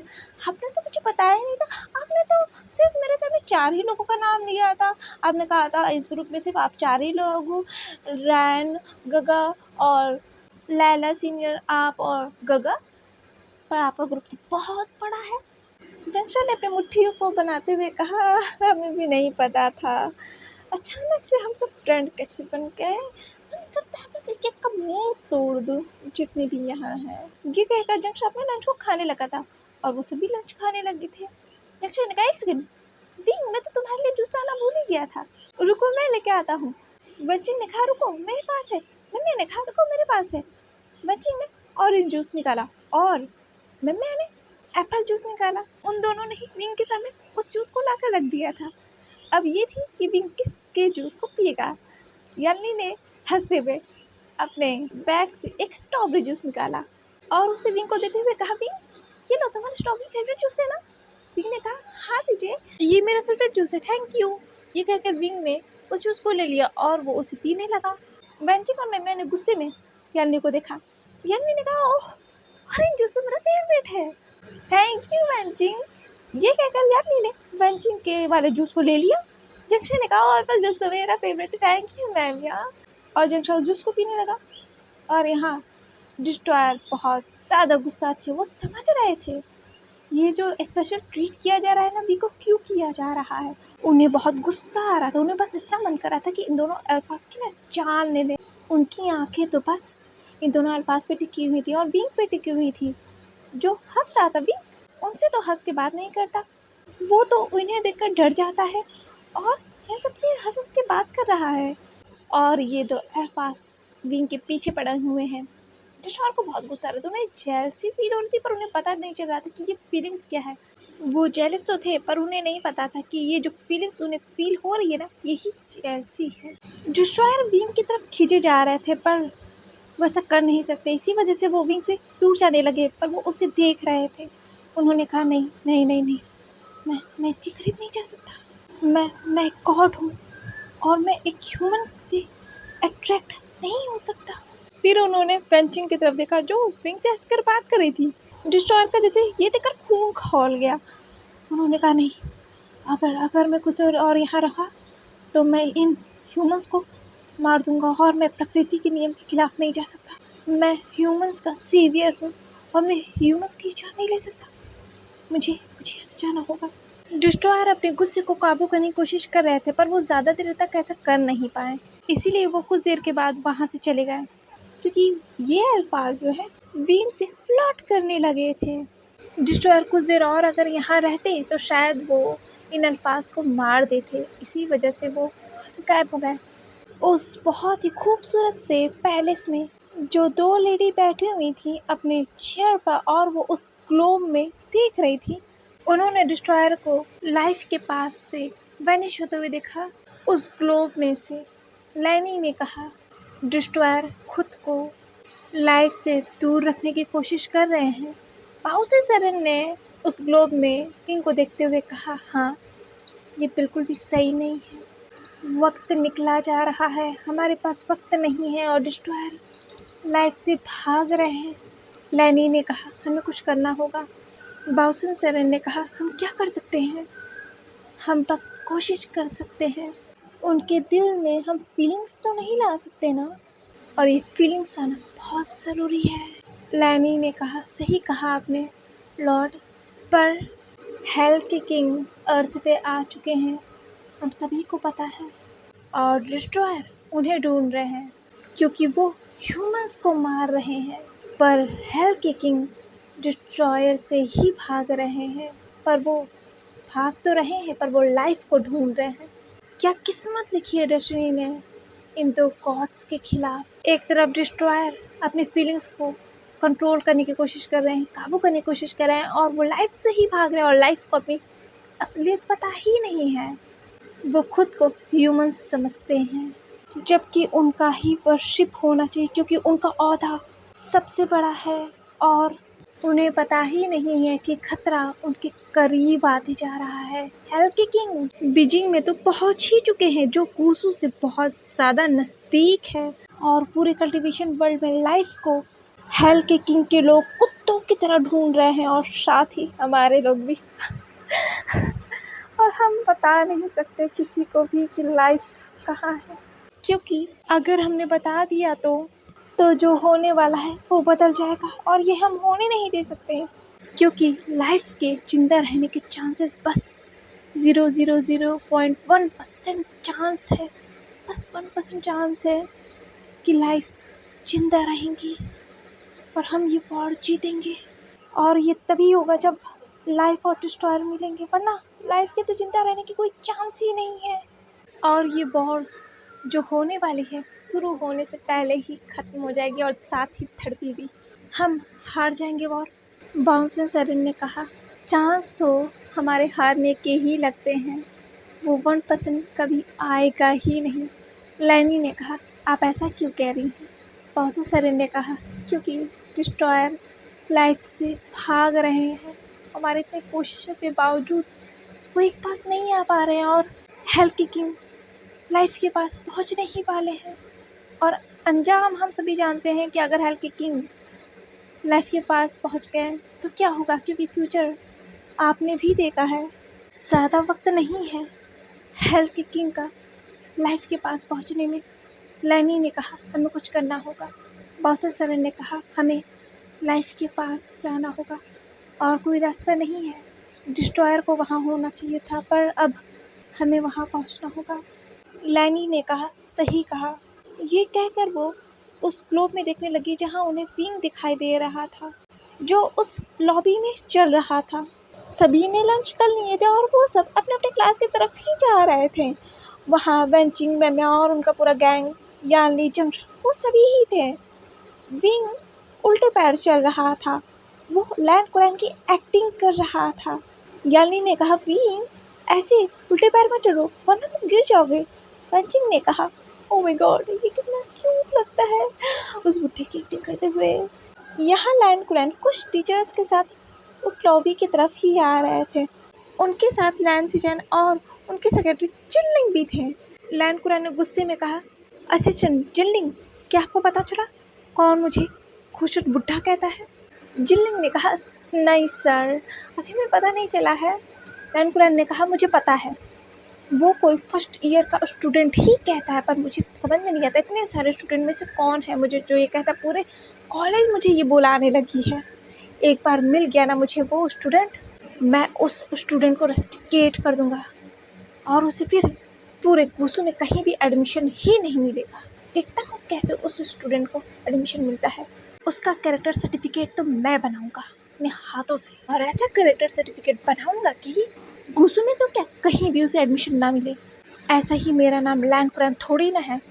आपने तो मुझे बताया ही नहीं था। आपने तो सिर्फ मेरे सामने 4 ही लोगों का नाम लिया था। आपने कहा था इस ग्रुप में सिर्फ आप 4 ही लोग हो, रैन, गगा और लैला सीनियर, आप और गगा, पर आपका ग्रुप तो बहुत बड़ा है। जंक्शन ने अपने मुट्ठियों को बनाते हुए कहा, हमें भी नहीं पता था, अचानक से हम सब फ्रेंड कैसे बन गए, मन करता है बस एक एक का मुंह तोड़ दूं जितने भी यहाँ हैं। ये कहकर जंक्शन अपने लंच को खाने लगा था और वो सभी लंच खाने लगे थे। जंक्शन ने कहा, एक सेकंड विंग, मैं तो तुम्हारे लिए जूस लाना भूल ही गया था, रुको मैं लेके आता हूँ। वंचिंग ने कहा, रुको मेरे पास है। मम्मी ने कहा, रुको मेरे पास है। वंचिंग ने ऑरेंज जूस निकाला और मम्मी ने एप्पल जूस निकाला। उन दोनों ने ही विंग के सामने उस जूस को लाकर रख दिया था। अब ये थी कि विंग किसके जूस को पिएगा। यानी ने हंसते हुए अपने बैग से एक स्ट्रॉबेरी जूस निकाला और उसे विंग को देते हुए कहा, विंग, ये लो, तुम्हारा स्ट्रॉबेरी फेवरेट जूस है ना? विंग ने कहा, हाँ जीजे, ये मेरा फेवरेट जूस है, थैंक यू। ये कहकर विंग ने उस जूस को ले लिया और वो उसे पीने लगा। वेंचिंग और मैंने गुस्से में यानी को देखा। यानी ने कहा, ओह, ऑरेंज जूस तो मेरा फेवरेट है, थैंक यू वेंचिंग। ये कहकर यानी ने वेंचिंग के वाले जूस को ले लिया। जंक्शन ने कहा, एप्पल जूस तो मेरा फेवरेट है, थैंक यू मैम यार। और जंक्शन उस जूस को पीने लगा। और यहाँ डिस्ट्रॉयर बहुत ज़्यादा गुस्सा थे, वो समझ रहे थे ये जो स्पेशल ट्रीट किया जा रहा है ना, बी को क्यों किया जा रहा है। उन्हें बहुत गुस्सा आ रहा था, उन्हें बस इतना मन कर रहा था कि इन दोनों अल्फाज की ना जान ले लें। उनकी आंखें तो बस इन दोनों अल्फाज पे टिकी हुई थी और विंग पे टिकी हुई थी। जो हंस रहा था विंग, उनसे तो हंस के बात नहीं करता, वो तो उन्हें देखकर डर जाता है और इन सबसे हंस के बात कर रहा है। और ये दो अल्फाज विंग के पीछे पड़े हुए हैं। जशौर को बहुत गुस्सा आ रहा था, उन्हें जेलसी फील हो रही थी, पर उन्हें पता नहीं चल रहा था कि ये फीलिंग्स क्या है। वो जेलस तो थे, पर उन्हें नहीं पता था कि ये जो फीलिंग्स उन्हें फील हो रही है ना, यही जेलसी है। जशौर विंग की तरफ खींचे जा रहे थे, पर वो ऐसा कर नहीं सकते, इसी वजह से वो विंग से दूर जाने लगे, पर वो उसे देख रहे थे। उन्होंने कहा, नहीं नहीं नहीं नहीं, मैं इसके करीब नहीं जा सकता। मैं एक गॉड हूँ और मैं एक ह्यूमन से अट्रैक्ट नहीं हो सकता। फिर उन्होंने वेंचिंग की तरफ देखा जो विंग से हंसकर बात कर रही थी। डिस्ट्रॉयर का जैसे ये देखकर खून खौल गया। उन्होंने कहा, नहीं, अगर मैं कुछ और यहाँ रहा तो मैं इन ह्यूमंस को मार दूंगा और मैं प्रकृति के नियम के खिलाफ नहीं जा सकता। मैं ह्यूमंस का सेवियर हूँ और मैं ह्यूमंस की जान नहीं ले सकता। मुझे हंस जाना होगा। डिस्ट्रॉयर अपने गुस्से को काबू करने की कोशिश कर रहे थे, पर वो ज़्यादा देर तक ऐसा कर नहीं पाए, इसीलिए वो कुछ देर के बाद वहाँ से चले गए, क्योंकि ये अल्फाज जो है विंग से फ्लर्ट करने लगे थे। डिस्ट्रॉयर कुछ देर और अगर यहाँ रहते तो शायद वो इन अल्फाज को मार देते, इसी वजह से वो गायब हो गए। उस बहुत ही खूबसूरत से पैलेस में जो 2 लेडी बैठी हुई थी अपने चेयर पर और वो उस ग्लोब में देख रही थी, उन्होंने डिस्ट्रॉयर को लाइफ के पास से वैनिश होते हुए देखा। उस ग्लोब में से लैनी ने कहा, डिस्ट्रॉयर खुद को लाइफ से दूर रखने की कोशिश कर रहे हैं। पाउसी सरन ने उस ग्लोब में विंग को देखते हुए कहा, हाँ, ये बिल्कुल भी सही नहीं है, वक्त निकला जा रहा है, हमारे पास वक्त नहीं है और डिस्ट्रॉयर लाइफ से भाग रहे हैं। लैनी ने कहा, हमें कुछ करना होगा। बाउसन सरन ने कहा, हम क्या कर सकते हैं, हम बस कोशिश कर सकते हैं, उनके दिल में हम फीलिंग्स तो नहीं ला सकते ना, और ये फीलिंग्स आना बहुत ज़रूरी है। लैनी ने कहा, सही कहा आपने लॉर्ड, पर हेल के किंग अर्थ पे आ चुके हैं, हम सभी को पता है, और डिस्ट्रॉयर उन्हें ढूंढ रहे हैं क्योंकि वो ह्यूमंस को मार रहे हैं। पर हेल के किंग डिस्ट्रॉयर से ही भाग रहे हैं, पर वो भाग तो रहे हैं पर वो लाइफ को ढूंढ रहे हैं। क्या किस्मत लिखी है डेस्टिनी ने इन दो गॉड्स के खिलाफ। एक तरफ डिस्ट्रॉयर अपनी फीलिंग्स को कंट्रोल करने की कोशिश कर रहे हैं, काबू करने की कोशिश कर रहे हैं, और वो लाइफ से ही भाग रहे हैं और लाइफ को अपनी असलियत पता ही नहीं है। वो खुद को ह्यूमन समझते हैं, जबकि उनका ही वर्शिप होना चाहिए, क्योंकि उनका ओहदा सबसे बड़ा है। और उन्हें पता ही नहीं है कि खतरा उनके करीब आते जा रहा है। हेल के किंग बीजिंग में तो पहुंच ही चुके हैं, जो गुसू से बहुत ज़्यादा नज़दीक है, और पूरे कल्टीवेशन वर्ल्ड में लाइफ को हेल के किंग के लोग कुत्तों की तरह ढूंढ रहे हैं, और साथ ही हमारे लोग भी। और हम बता नहीं सकते किसी को भी कि लाइफ कहाँ है, क्योंकि अगर हमने बता दिया तो जो होने वाला है वो बदल जाएगा, और ये हम होने नहीं दे सकते हैं, क्योंकि लाइफ के जिंदा रहने के चांसेस बस 0.1% चांस है, बस 1% चांस है कि लाइफ जिंदा रहेंगी और हम ये वॉर जीतेंगे। और ये तभी होगा जब लाइफ और डिस्ट्रॉयर मिलेंगे, वरना लाइफ के तो जिंदा रहने की कोई चांस ही नहीं है। और ये वॉर जो होने वाली है शुरू होने से पहले ही ख़त्म हो जाएगी, और साथ ही धरती भी। हम हार जाएंगे वॉर, बाउंसन सरन ने कहा। चांस तो हमारे हारने के ही लगते हैं, वो 1% कभी आएगा ही नहीं। लैनी ने कहा, आप ऐसा क्यों कह रही हैं? बाउंसन सरन ने कहा, क्योंकि डिस्ट्रॉयर लाइफ से भाग रहे हैं, हमारे इतने कोशिशों के बावजूद वो एक पास नहीं आ पा रहे हैं, और हेल के किंग लाइफ के पास पहुंच नहीं वाले हैं। और अंजाम हम सभी जानते हैं कि अगर हेल के किंग लाइफ के पास पहुंच गए तो क्या होगा, क्योंकि फ्यूचर आपने भी देखा है, ज़्यादा वक्त नहीं है हेल के किंग का लाइफ के पास पहुंचने में। लैनी ने कहा, हमें कुछ करना होगा। बाउंसर सरन ने कहा, हमें लाइफ के पास जाना होगा और कोई रास्ता नहीं है। डिस्ट्रॉयर को वहाँ होना चाहिए था, पर अब हमें वहाँ पहुँचना होगा। लैनी ने कहा, सही कहा। ये कहकर वो उस ग्लोब में देखने लगी जहाँ उन्हें विंग दिखाई दे रहा था, जो उस लॉबी में चल रहा था। सभी ने लंच कर लिए थे और वो सब अपने अपने क्लास की तरफ ही जा रहे थे। वहाँ वेंचिंग मैम्या और उनका पूरा गैंग, यानली, जंग, वो सभी ही थे। विंग उल्टे पैर चल रहा था, वो लैन कुरैन की एक्टिंग कर रहा था। यानली ने कहा, विंग ऐसे उल्टे पैर में चलो वरना तुम गिर जाओगे। वेंचिंग ने कहा, ओह माय गॉड, ये कितना क्यूट लगता है उस बुढ़े की एक्टिंग करते हुए। यहाँ लैन कुरैन कुछ टीचर्स के साथ उस लॉबी की तरफ ही आ रहे थे। उनके साथ लैन सिजन और उनके सेक्रेटरी जिनलिंग भी थे। लैन कुरैन ने गुस्से में कहा, असिस्टेंट जिनलिंग, क्या आपको पता चला कौन मुझे खूबसूरत बुढ़ा कहता है? जिनलिंग ने कहा, नहीं सर, अभी मैं पता नहीं चला है। लैन कुरैन ने कहा, मुझे पता है, वो कोई फर्स्ट ईयर का स्टूडेंट ही कहता है, पर मुझे समझ में नहीं आता इतने सारे स्टूडेंट में से कौन है मुझे जो ये कहता है। पूरे कॉलेज मुझे ये बुलाने लगी है। एक बार मिल गया ना मुझे वो स्टूडेंट, मैं उस स्टूडेंट को रस्टिकेट कर दूंगा और उसे फिर पूरे गुसू में कहीं भी एडमिशन ही नहीं मिलेगा। देखता हूँ कैसे उस स्टूडेंट को एडमिशन मिलता है। उसका कैरेक्टर सर्टिफिकेट तो मैं बनाऊंगा अपने हाथों से, और ऐसा कैरेक्टर सर्टिफिकेट बनाऊंगा कि गुसू में तो क्या कहीं भी उसे एडमिशन ना मिले। ऐसा ही मेरा नाम लैन कुरैन थोड़ी ना है।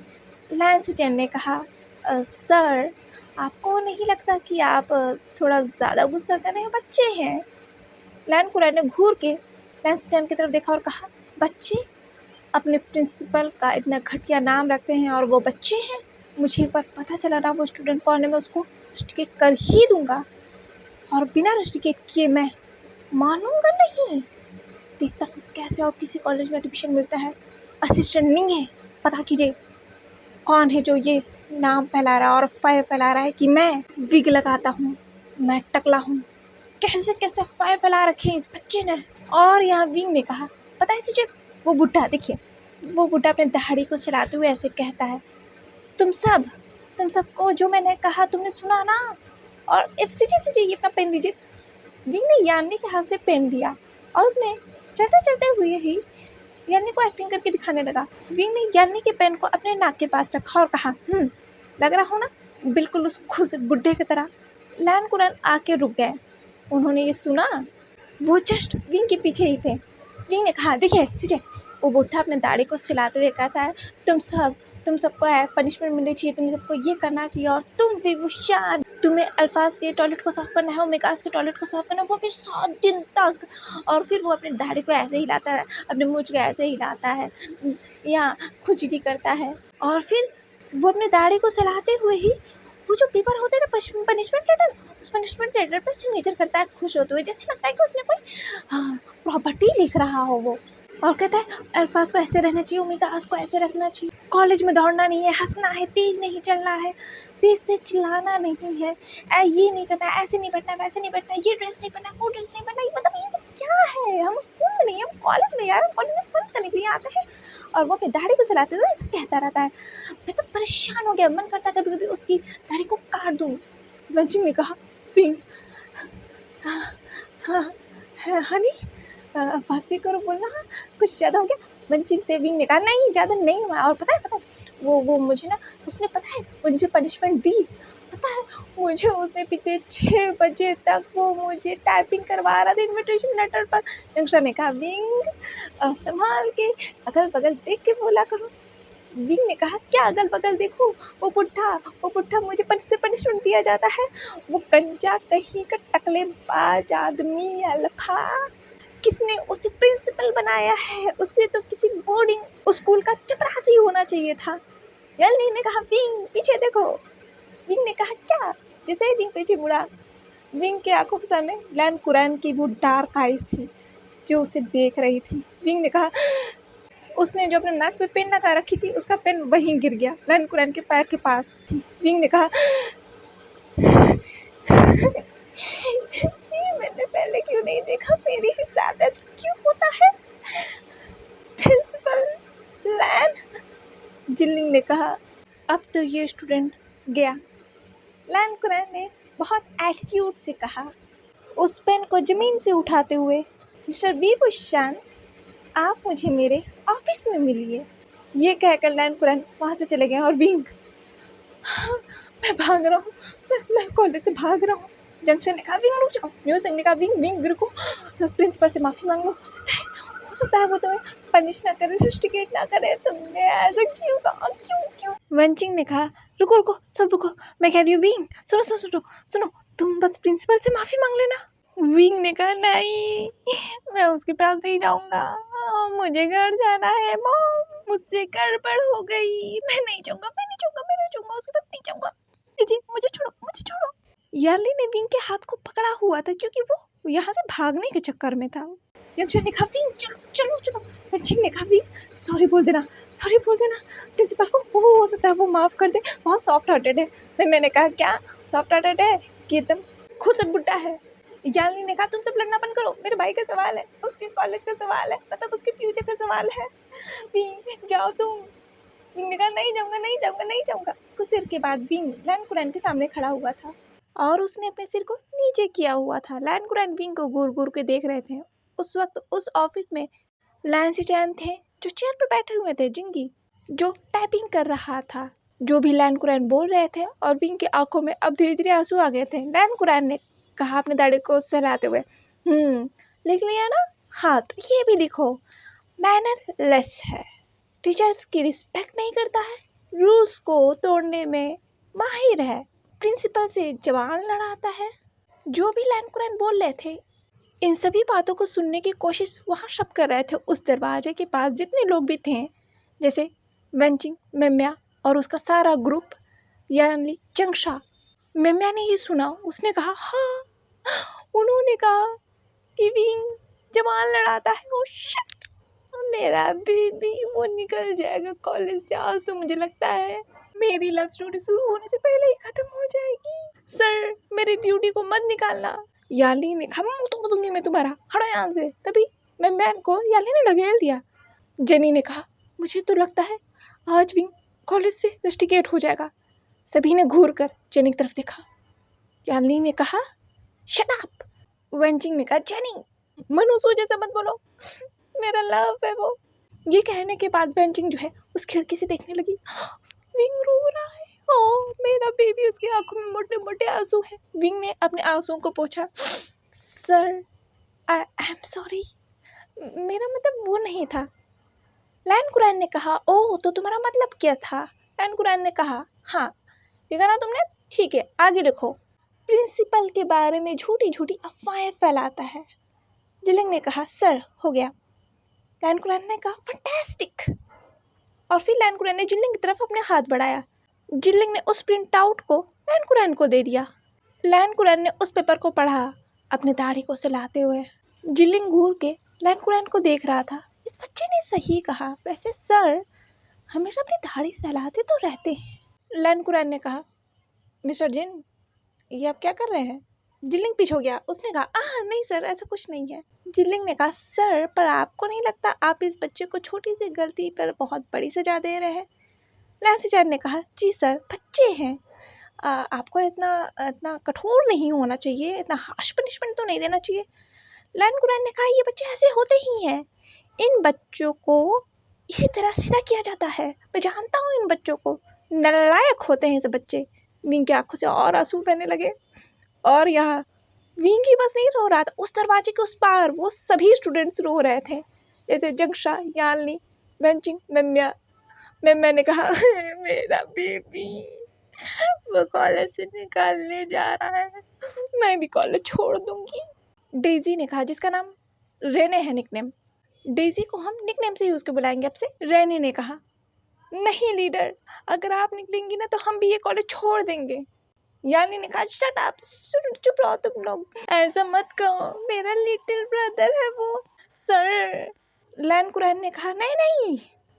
लैन सिजन ने कहा, सर, आपको नहीं लगता कि आप थोड़ा ज़्यादा गुस्सा कर रहे हैं? बच्चे हैं। लैन कुरैन ने घूर के लैन सिजन की तरफ देखा और कहा, बच्चे अपने प्रिंसिपल का इतना घटिया नाम रखते हैं और वो बच्चे हैं? मुझे एक बार पता चला ना वो स्टूडेंट कौन है, मैं उसको रस्टिकेट कर ही दूंगा, और बिना रस्टिकेट किए मैं मानूंगा नहीं। देखता हूँ कैसे और किसी कॉलेज में एडमिशन मिलता है। असिस्टेंट नहीं है, पता कीजिए कौन है जो ये नाम फैला रहा है और अफवाह फैला रहा है कि मैं विग लगाता हूँ, मैं टकला हूँ। कैसे कैसे अफवाह फैला रखे हैं इस बच्चे ने। और यहाँ विंग ने कहा, पता है तुझे, वो बुढ़ा देखिए, वो बुढ़ा अपने दाढ़ी को चलाते हुए ऐसे कहता है, तुम सबको जो मैंने कहा तुमने सुना ना, और सीजे ये अपना पेन दीजिए। विंग ने यान्नी के हाथ से पेन लिया और उसमें चलते चलते हुए ही यान्नी को एक्टिंग करके दिखाने लगा। विंग ने यान्नी के पेन को अपने नाक के पास रखा और कहा, लग रहा हो ना बिल्कुल उस खुश बुढ़े की तरह। लैन कुरैन आके रुक गए। उन्होंने ये सुना, वो जस्ट विंग के पीछे ही थे। विंग ने कहा, देखिए सीधे। वो बुढ़ा अपने दाढ़ी को सिलाते हुए कहता है, तुम सबको पनिशमेंट मिलनी चाहिए, तुम सबको ये करना चाहिए, और तुम भी विशान, तुम्हें अल्फाज के टॉयलेट को साफ करना है, मिकास के टॉयलेट को साफ करना है, वो भी 7 दिन तक। और फिर वो अपनी दाढ़ी को ऐसे हिलाता है, अपने मूंछ को ऐसे हिलाता है या खुजली करता है, और फिर वो अपने दाढ़ी को सिलाते हुए ही वो जो पेपर होता है ना पनिशमेंट लेटर, उस पनिशमेंट लेटर पर सिग्नेचर करता है खुश होते हुए, जैसे लगता है कि उसने कोई प्रॉपर्टी लिख रहा हो वो। और कहता है अल्फाज को ऐसे रहना चाहिए, उमिकास को ऐसे रखना चाहिए, कॉलेज में दौड़ना नहीं है, हंसना है, तेज नहीं चलना है, तेज से चिल्लाना नहीं है, ये नहीं करना, ऐसे नहीं बैठना, वैसे नहीं बैठना, ये ड्रेस नहीं पहनना, वो ड्रेस नहीं पहनना। मतलब ये सब क्या है? हम स्कूल में नहीं, हम कॉलेज में यार, कॉलेज में फन करने के लिए आते हैं। और वो अपनी दाढ़ी को चलाते हुए ऐसा कहता रहता है। मैं तो परेशान हो गया, मन करता कभी कभी उसकी दाढ़ी को काट दूँ। वंचिंग ने कहा, विंग हाँ हनी पास भी करो, बोलना कुछ ज़्यादा हो गया। वंचिंग से विंग ने कहा, नहीं ज़्यादा नहीं हुआ। और पता है वो मुझे ना, उसने पता है मुझे पनिशमेंट दी, पता है मुझे उसने पिछले 6 बजे तक वो मुझे टाइपिंग करवा रहा था इन्विटेशन लेटर पर। जंक्शन ने कहा, विंग संभाल के अगल बगल देख के बोला करो। विंग ने कहा, क्या अगल बगल देखो, वो पुट्ठा मुझे पनिशमेंट दिया जाता है, वो कंचा कहीं का टकलेबाज आदमी अल्फा, किसने उसे प्रिंसिपल बनाया है? उसे तो किसी बोर्डिंग स्कूल का चपरासी होना चाहिए था। याली ने कहा, विंग पीछे देखो। विंग ने कहा, क्या? जैसे विंग पीछे मुड़ा, विंग के आंखों के सामने लैन कुरैन की वो डार्क आइज थी जो उसे देख रही थी। विंग ने कहा, उसने जो अपने नाक पे पेन लगा रखी थी, उसका पेन वहीं गिर गया लैन कुरैन के पैर के पास। विंग ने कहा, मैंने पहले क्यों नहीं देखा, मेरे ही साथ ऐसा क्यों होता है? प्रिंसिपल लैन, जिलिंग ने कहा, अब तो ये स्टूडेंट गया। लैन कुरैन ने बहुत एटीट्यूड से कहा, उस पेन को ज़मीन से उठाते हुए, मिस्टर बी बुशान, आप मुझे मेरे ऑफिस में मिलिए। ये कहकर लैन कुरैन वहाँ से चले गए। और विंग, मैं भाग रहा हूँ, मैं कॉलेज से भाग रहा हूँ। जंक्शन ने कहा, विंग रुक जाओ। म्यूजिक ने कहा, विंग रुको, प्रिंसिपल से माफ़ी मांग लो, हो सकता है वो तुम्हें पनिश ना करे, रस्टिकेट ना करे, तुमने ऐसा क्यों कहा, क्यों? वंचिंग ने कहा, रुको, सब रुको, मैं कह रही हूँ विंग, सुनो, तुम बस प्रिंसिपल से माफ़ी मांग लेना। विंग ने कहा, नहीं, मैं उसके पास नहीं जाऊँगा, मुझे घर जाना है मॉम, मुझसे गड़बड़ हो गई, मैं नहीं जाऊँगा, उसके पास नहीं जाऊँगा, मुझे छोड़ो। यार्ली ने विंग के हाथ को पकड़ा हुआ था क्योंकि वो यहाँ से भागने के चक्कर में था। यंगचन ने कहा, विंग चलो। वंचिंग ने कहा, विंग सॉरी बोल देना प्रिंसिपल को, हो सकता है वो माफ़ कर दे, बहुत सॉफ्ट हार्टेड है। फिर मैंने कहा, क्या सॉफ्ट हार्टेड है कि एकदम खुद बुड्ढा है? यार्ली ने कहा, तुम सब लड़ना बंद करो, मेरे भाई का सवाल है, उसके कॉलेज का सवाल है, मतलब उसके फ्यूचर का सवाल है। विंग जाओ तुम। विंग ने कहा, नहीं जाऊँगा। कुछ देर के बाद विंग लैन कुरैन के सामने खड़ा हुआ था और उसने अपने सिर को नीचे किया हुआ था। लैन कुरैन विंग को घूर के देख रहे थे। उस वक्त उस ऑफिस में लैंसी चैन थे जो चेयर पर बैठे हुए थे, जिंगी जो टाइपिंग कर रहा था, जो भी लैन कुरैन बोल रहे थे। और विंग की आंखों में अब धीरे धीरे आंसू आ गए थे। लैन कुरैन ने कहा अपने दाढ़ी को सहलाते हुए, लिख लिया ना? हाँ, तो ये भी लिखो, मैनर लेस है, टीचर्स की रिस्पेक्ट नहीं करता है, रूल्स को तोड़ने में माहिर है, प्रिंसिपल से जवान लड़ाता है। जो भी लैन कुरैन बोल रहे थे, इन सभी बातों को सुनने की कोशिश वहाँ सब कर रहे थे। उस दरवाजे के पास जितने लोग भी थे, जैसे वेंचिंग, मेम्या और उसका सारा ग्रुप, यानी चंगशा। मेम्या ने ये सुना, उसने कहा, हाँ, उन्होंने कहा कि विंग जवान लड़ाता है। ओ शिट, मेरा बेबी वो निकल जाएगा कॉलेज से। आज तो मुझे लगता है मेरी लव स्टोरी शुरू होने से पहले ही खत्म हो जाएगी। सर, मेरी ब्यूटी को मत निकालना। याली ने कहा, मुंह तोड़ दूंगी मैं तुम्हारा, हटो यहाँ से। तभी मैन को याली ने ढकेल दिया। जेनी ने कहा, मुझे तो लगता है आज विंग कॉलेज से रस्टिकेट हो जाएगा। सभी ने घूर कर जेनी की तरफ देखा। याली ने कहा, शट अप। वेंचिंग ने कहा, जेनी मनुष्य जैसा मत बोलो, मेरा लव है वो। ये कहने के बाद वेंचिंग जो है उस खिड़की से देखने लगी। विंग रो रहा है, ओ मेरा बेबी, उसकी आंखों में मोटे मोटे आंसू हैं। विंग ने अपने आंसुओं को पोंछा। सर, आई एम सॉरी, मेरा मतलब वो नहीं था। लैन कुरैन ने कहा, ओह तो तुम्हारा मतलब क्या था? लैन कुरैन ने कहा, हाँ लिखा ना तुमने, ठीक है आगे लिखो। प्रिंसिपल के बारे में झूठी झूठी अफवाहें फैलाता है। जिलिंग ने कहा, सर हो गया। लैन कुरैन ने कहा, फंटास्टिक। और फिर लैन कुरैन ने जिलिंग की तरफ अपने हाथ बढ़ाया। जिलिंग ने उस प्रिंट आउट को लैन कुरैन को दे दिया। लैन कुरैन ने उस पेपर को पढ़ा, अपनी दाढ़ी को सहलाते हुए। जिलिंग घूर के लैन कुरैन को देख रहा था। इस बच्चे ने सही कहा, वैसे सर हमेशा अपनी दाढ़ी सहलाते तो रहते हैं। लैन कुरैन ने कहा, मिस्टर जिन ये आप क्या कर रहे हैं? जिलिंग पीछे हो गया। उसने कहा, नहीं सर ऐसा कुछ नहीं है। जिलिंग ने कहा, सर पर आपको नहीं लगता आप इस बच्चे को छोटी सी गलती पर बहुत बड़ी सजा दे रहे हैं? लैन सिचान ने कहा, जी सर बच्चे हैं, आपको इतना इतना कठोर नहीं होना चाहिए, इतना हार्श पनिशमेंट तो नहीं देना चाहिए। लैन कुरैन ने कहा, ये बच्चे ऐसे होते ही हैं, इन बच्चों को इसी तरह सीधा किया जाता है, मैं जानता हूँ इन बच्चों को, नालायक होते हैं सब बच्चे। विंग की आंखों से और आंसू बहने लगे। और यहाँ विंग ही बस नहीं रो रहा था, उस दरवाजे के उस पार वो सभी स्टूडेंट्स रो रहे थे, जैसे जंगशा, यालनी, बेंचिंग, मेम्या। मेम्या ने कहा, मेरा बेबी वो कॉलेज से निकालने जा रहा है, मैं भी कॉलेज छोड़ दूंगी। डेजी ने कहा, जिसका नाम रेने है निकनेम, डेजी को हम निकनेम से ही उसको बुलाएंगे अब से। रेने ने कहा, नहीं लीडर, अगर आप निकलेंगी ना तो हम भी ये कॉलेज छोड़ देंगे। यानी ने कहा, शट अप, चुप रहो तुम लोग, ऐसा मत कहो, मेरा लिटिल ब्रदर है वो। सर लैन कुरैन ने कहा, नहीं नहीं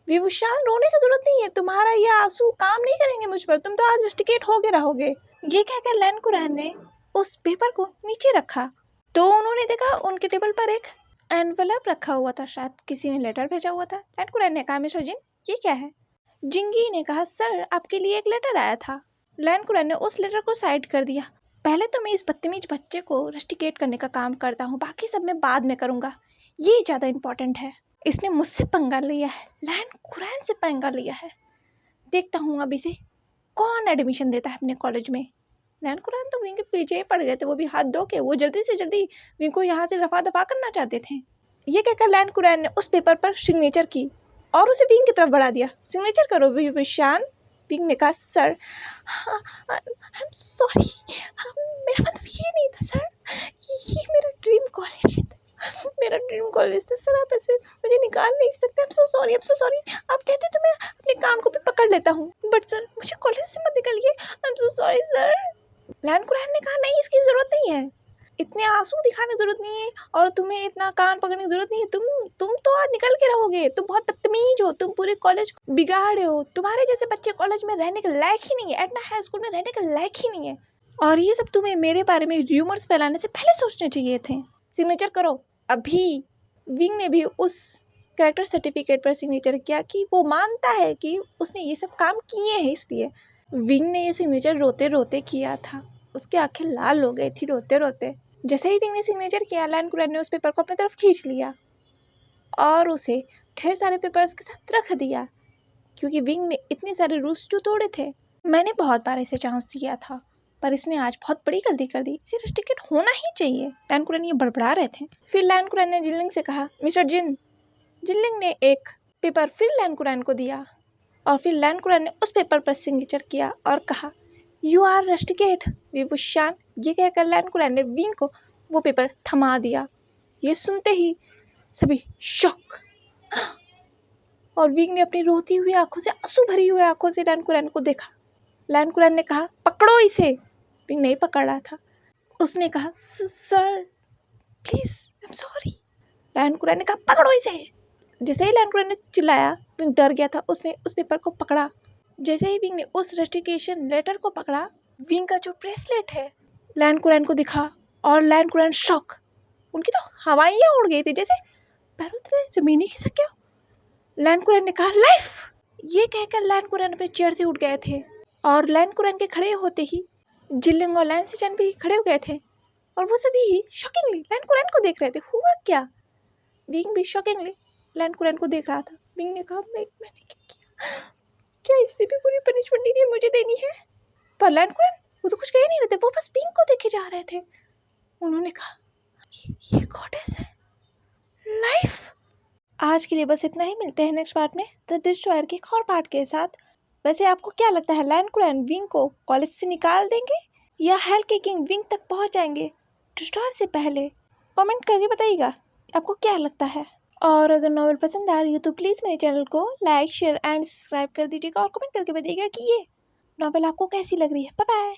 विभूषण, रोने की जरूरत नहीं है, तुम्हारा ये आंसू काम नहीं करेंगे मुझ पर, तुम तो आज रस्टिकेट होके रहोगे। ये कहकर लैन कुरैन ने उस पेपर को नीचे रखा तो उन्होंने देखा उनके टेबल पर एक एनवेलप रखा हुआ था, शायद किसी ने लेटर भेजा हुआ था। लैन कुरैन ने कहा, मिस्टर जिन ये क्या है? जिंगी ने कहा, सर आपके लिए एक लेटर आया था। लैन कुरैन ने उस लेटर को साइड कर दिया। पहले तो मैं इस बदतमीज बच्चे को रस्टिकेट करने का काम करता हूँ, बाकी सब मैं बाद में करूँगा, ये ज़्यादा इम्पोर्टेंट है। इसने मुझसे पंगा लिया है, लैन कुरैन से पंगा लिया है, देखता हूँ अब इसे कौन एडमिशन देता है अपने कॉलेज में। लैन कुरैन तो विंग के पीछे ही पड़ गए थे, वो भी हाथ धो के, वो जल्दी से जल्दी विंग को यहाँ से रफा दफा करना चाहते थे। ये कहकर लैन कुरैन ने उस पेपर पर सिग्नेचर की और उसे विंग की तरफ बढ़ा दिया। सिग्नेचर करो विशान। विंग ने कहा, सर आई एम सॉरी, मेरा मतलब ये नहीं था सर, ये मेरा ड्रीम कॉलेज है, मेरा ड्रीम कॉलेज था सर, आप ऐसे मुझे निकाल नहीं सकते, आई एम सो सॉरी। आप कहते तो मैं अपने कान को भी पकड़ लेता हूँ, बट सर मुझे कॉलेज से मत निकालिए, I am so sorry sir. लैन कुरैन ने कहा, नहीं इसकी ज़रूरत नहीं है, इतने आंसू दिखाने की ज़रूरत नहीं है, और तुम्हें इतना कान पकड़ने की ज़रूरत नहीं है, तुम तो आज निकल के रहोगे, तुम बहुत बदतमीज हो, तुम पूरे कॉलेज को बिगाड़े हो, तुम्हारे जैसे बच्चे कॉलेज में रहने के लायक ही नहीं है, एटना हाई स्कूल में रहने के लायक ही नहीं है, और ये सब तुम्हें मेरे बारे में र्यूमर्स फैलाने से पहले सोचने चाहिए थे। सिग्नेचर करो अभी। विंग ने भी उस कैरेक्टर सर्टिफिकेट पर सिग्नेचर किया कि वो मानता है कि उसने ये सब काम किए हैं, इसलिए विंग ने ये सिग्नेचर रोते रोते किया था, उसकी आंखें लाल हो गई थी रोते रोते। जैसे ही विंग ने सिग्नेचर किया, लैन कुरैन ने उस पेपर को अपनी तरफ खींच लिया और उसे ढेर सारे पेपर्स के साथ रख दिया, क्योंकि विंग ने इतने सारे रूल्स जो तोड़े थे। मैंने बहुत बार इसे चांस दिया था, पर इसने आज बहुत बड़ी गलती कर दी, इसे रस्टिकेट होना ही चाहिए। लैन कुरैन ये बड़बड़ा रहे थे। फिर लैन कुरैन ने जिनलिंग से कहा, मिस्टर जिन। जिनलिंग ने एक पेपर फिर लैन कुरैन को दिया और फिर लैन कुरैन ने उस पेपर पर सिग्नेचर किया और कहा, यू आर रस्टिकेट विभूषण। ये कहकर लैन कुरैन ने विंग को वो पेपर थमा दिया। ये सुनते ही सभी शॉक, और विंग ने अपनी रोती हुई आंखों से, आंसू भरी हुई आंखों से लैन कुरैन को देखा। लैन कुरैन ने कहा, पकड़ो इसे। विंग नहीं पकड़ रहा था। उसने कहा, sir please I am sorry. लैन कुरैन ने कहा, पकड़ो इसे। जैसे ही लैन कुरैन ने चिल्लाया, विंग डर गया था। उसने उस पेपर को पकड़ा। जैसे ही विंग ने उस रस्टिकेशन लेटर को पकड़ा, विंग का जो ब्रेसलेट है लैन कुरैन को दिखा और लैन कुरैन शॉक, उनकी तो हवाइयाँ उड़ गई थी, जैसे पैरों तले जमीन ही खिसक गया। लैन कुरैन ने कहा, लाइफ। ये कहकर लैन कुरैन अपने चेयर से उठ गए थे और लैन कुरैन के खड़े होते ही जिलिंग और लैन सिचान भी खड़े हो गए थे और वो सभी शॉकिंगली लैन कुरैन को देख रहे थे। हुआ क्या? विंग भी शॉकिंगली लैन कुरैन को देख रहा था। विंग ने कहा, मैंने क्या किया? क्या इससे भी पूरी पनिशमेंट नहीं मुझे देनी है? पर लैन कुरैन वो तो कुछ कह नहीं रहे थे, वो बस विंग को देखे जा रहे थे। उन्होंने कहा, ये गॉडेस है, लाइफ। आज के लिए बस इतना ही, मिलते हैं नेक्स्ट पार्ट में द डिस्ट्रॉयर के एक और पार्ट के साथ। वैसे आपको क्या लगता है, लायन को एंड विंग को कॉलेज से निकाल देंगे या हेल के किंग विंग तक पहुंच जाएंगे डिस्ट्रॉयर से पहले? कमेंट करके बताइएगा आपको क्या लगता है। और अगर नॉवल पसंद आ रही हो तो प्लीज़ मेरे चैनल को लाइक शेयर एंड सब्सक्राइब कर दीजिएगा और कमेंट करके बताइएगा कि ये नॉवल आपको कैसी लग रही है। Bye bye.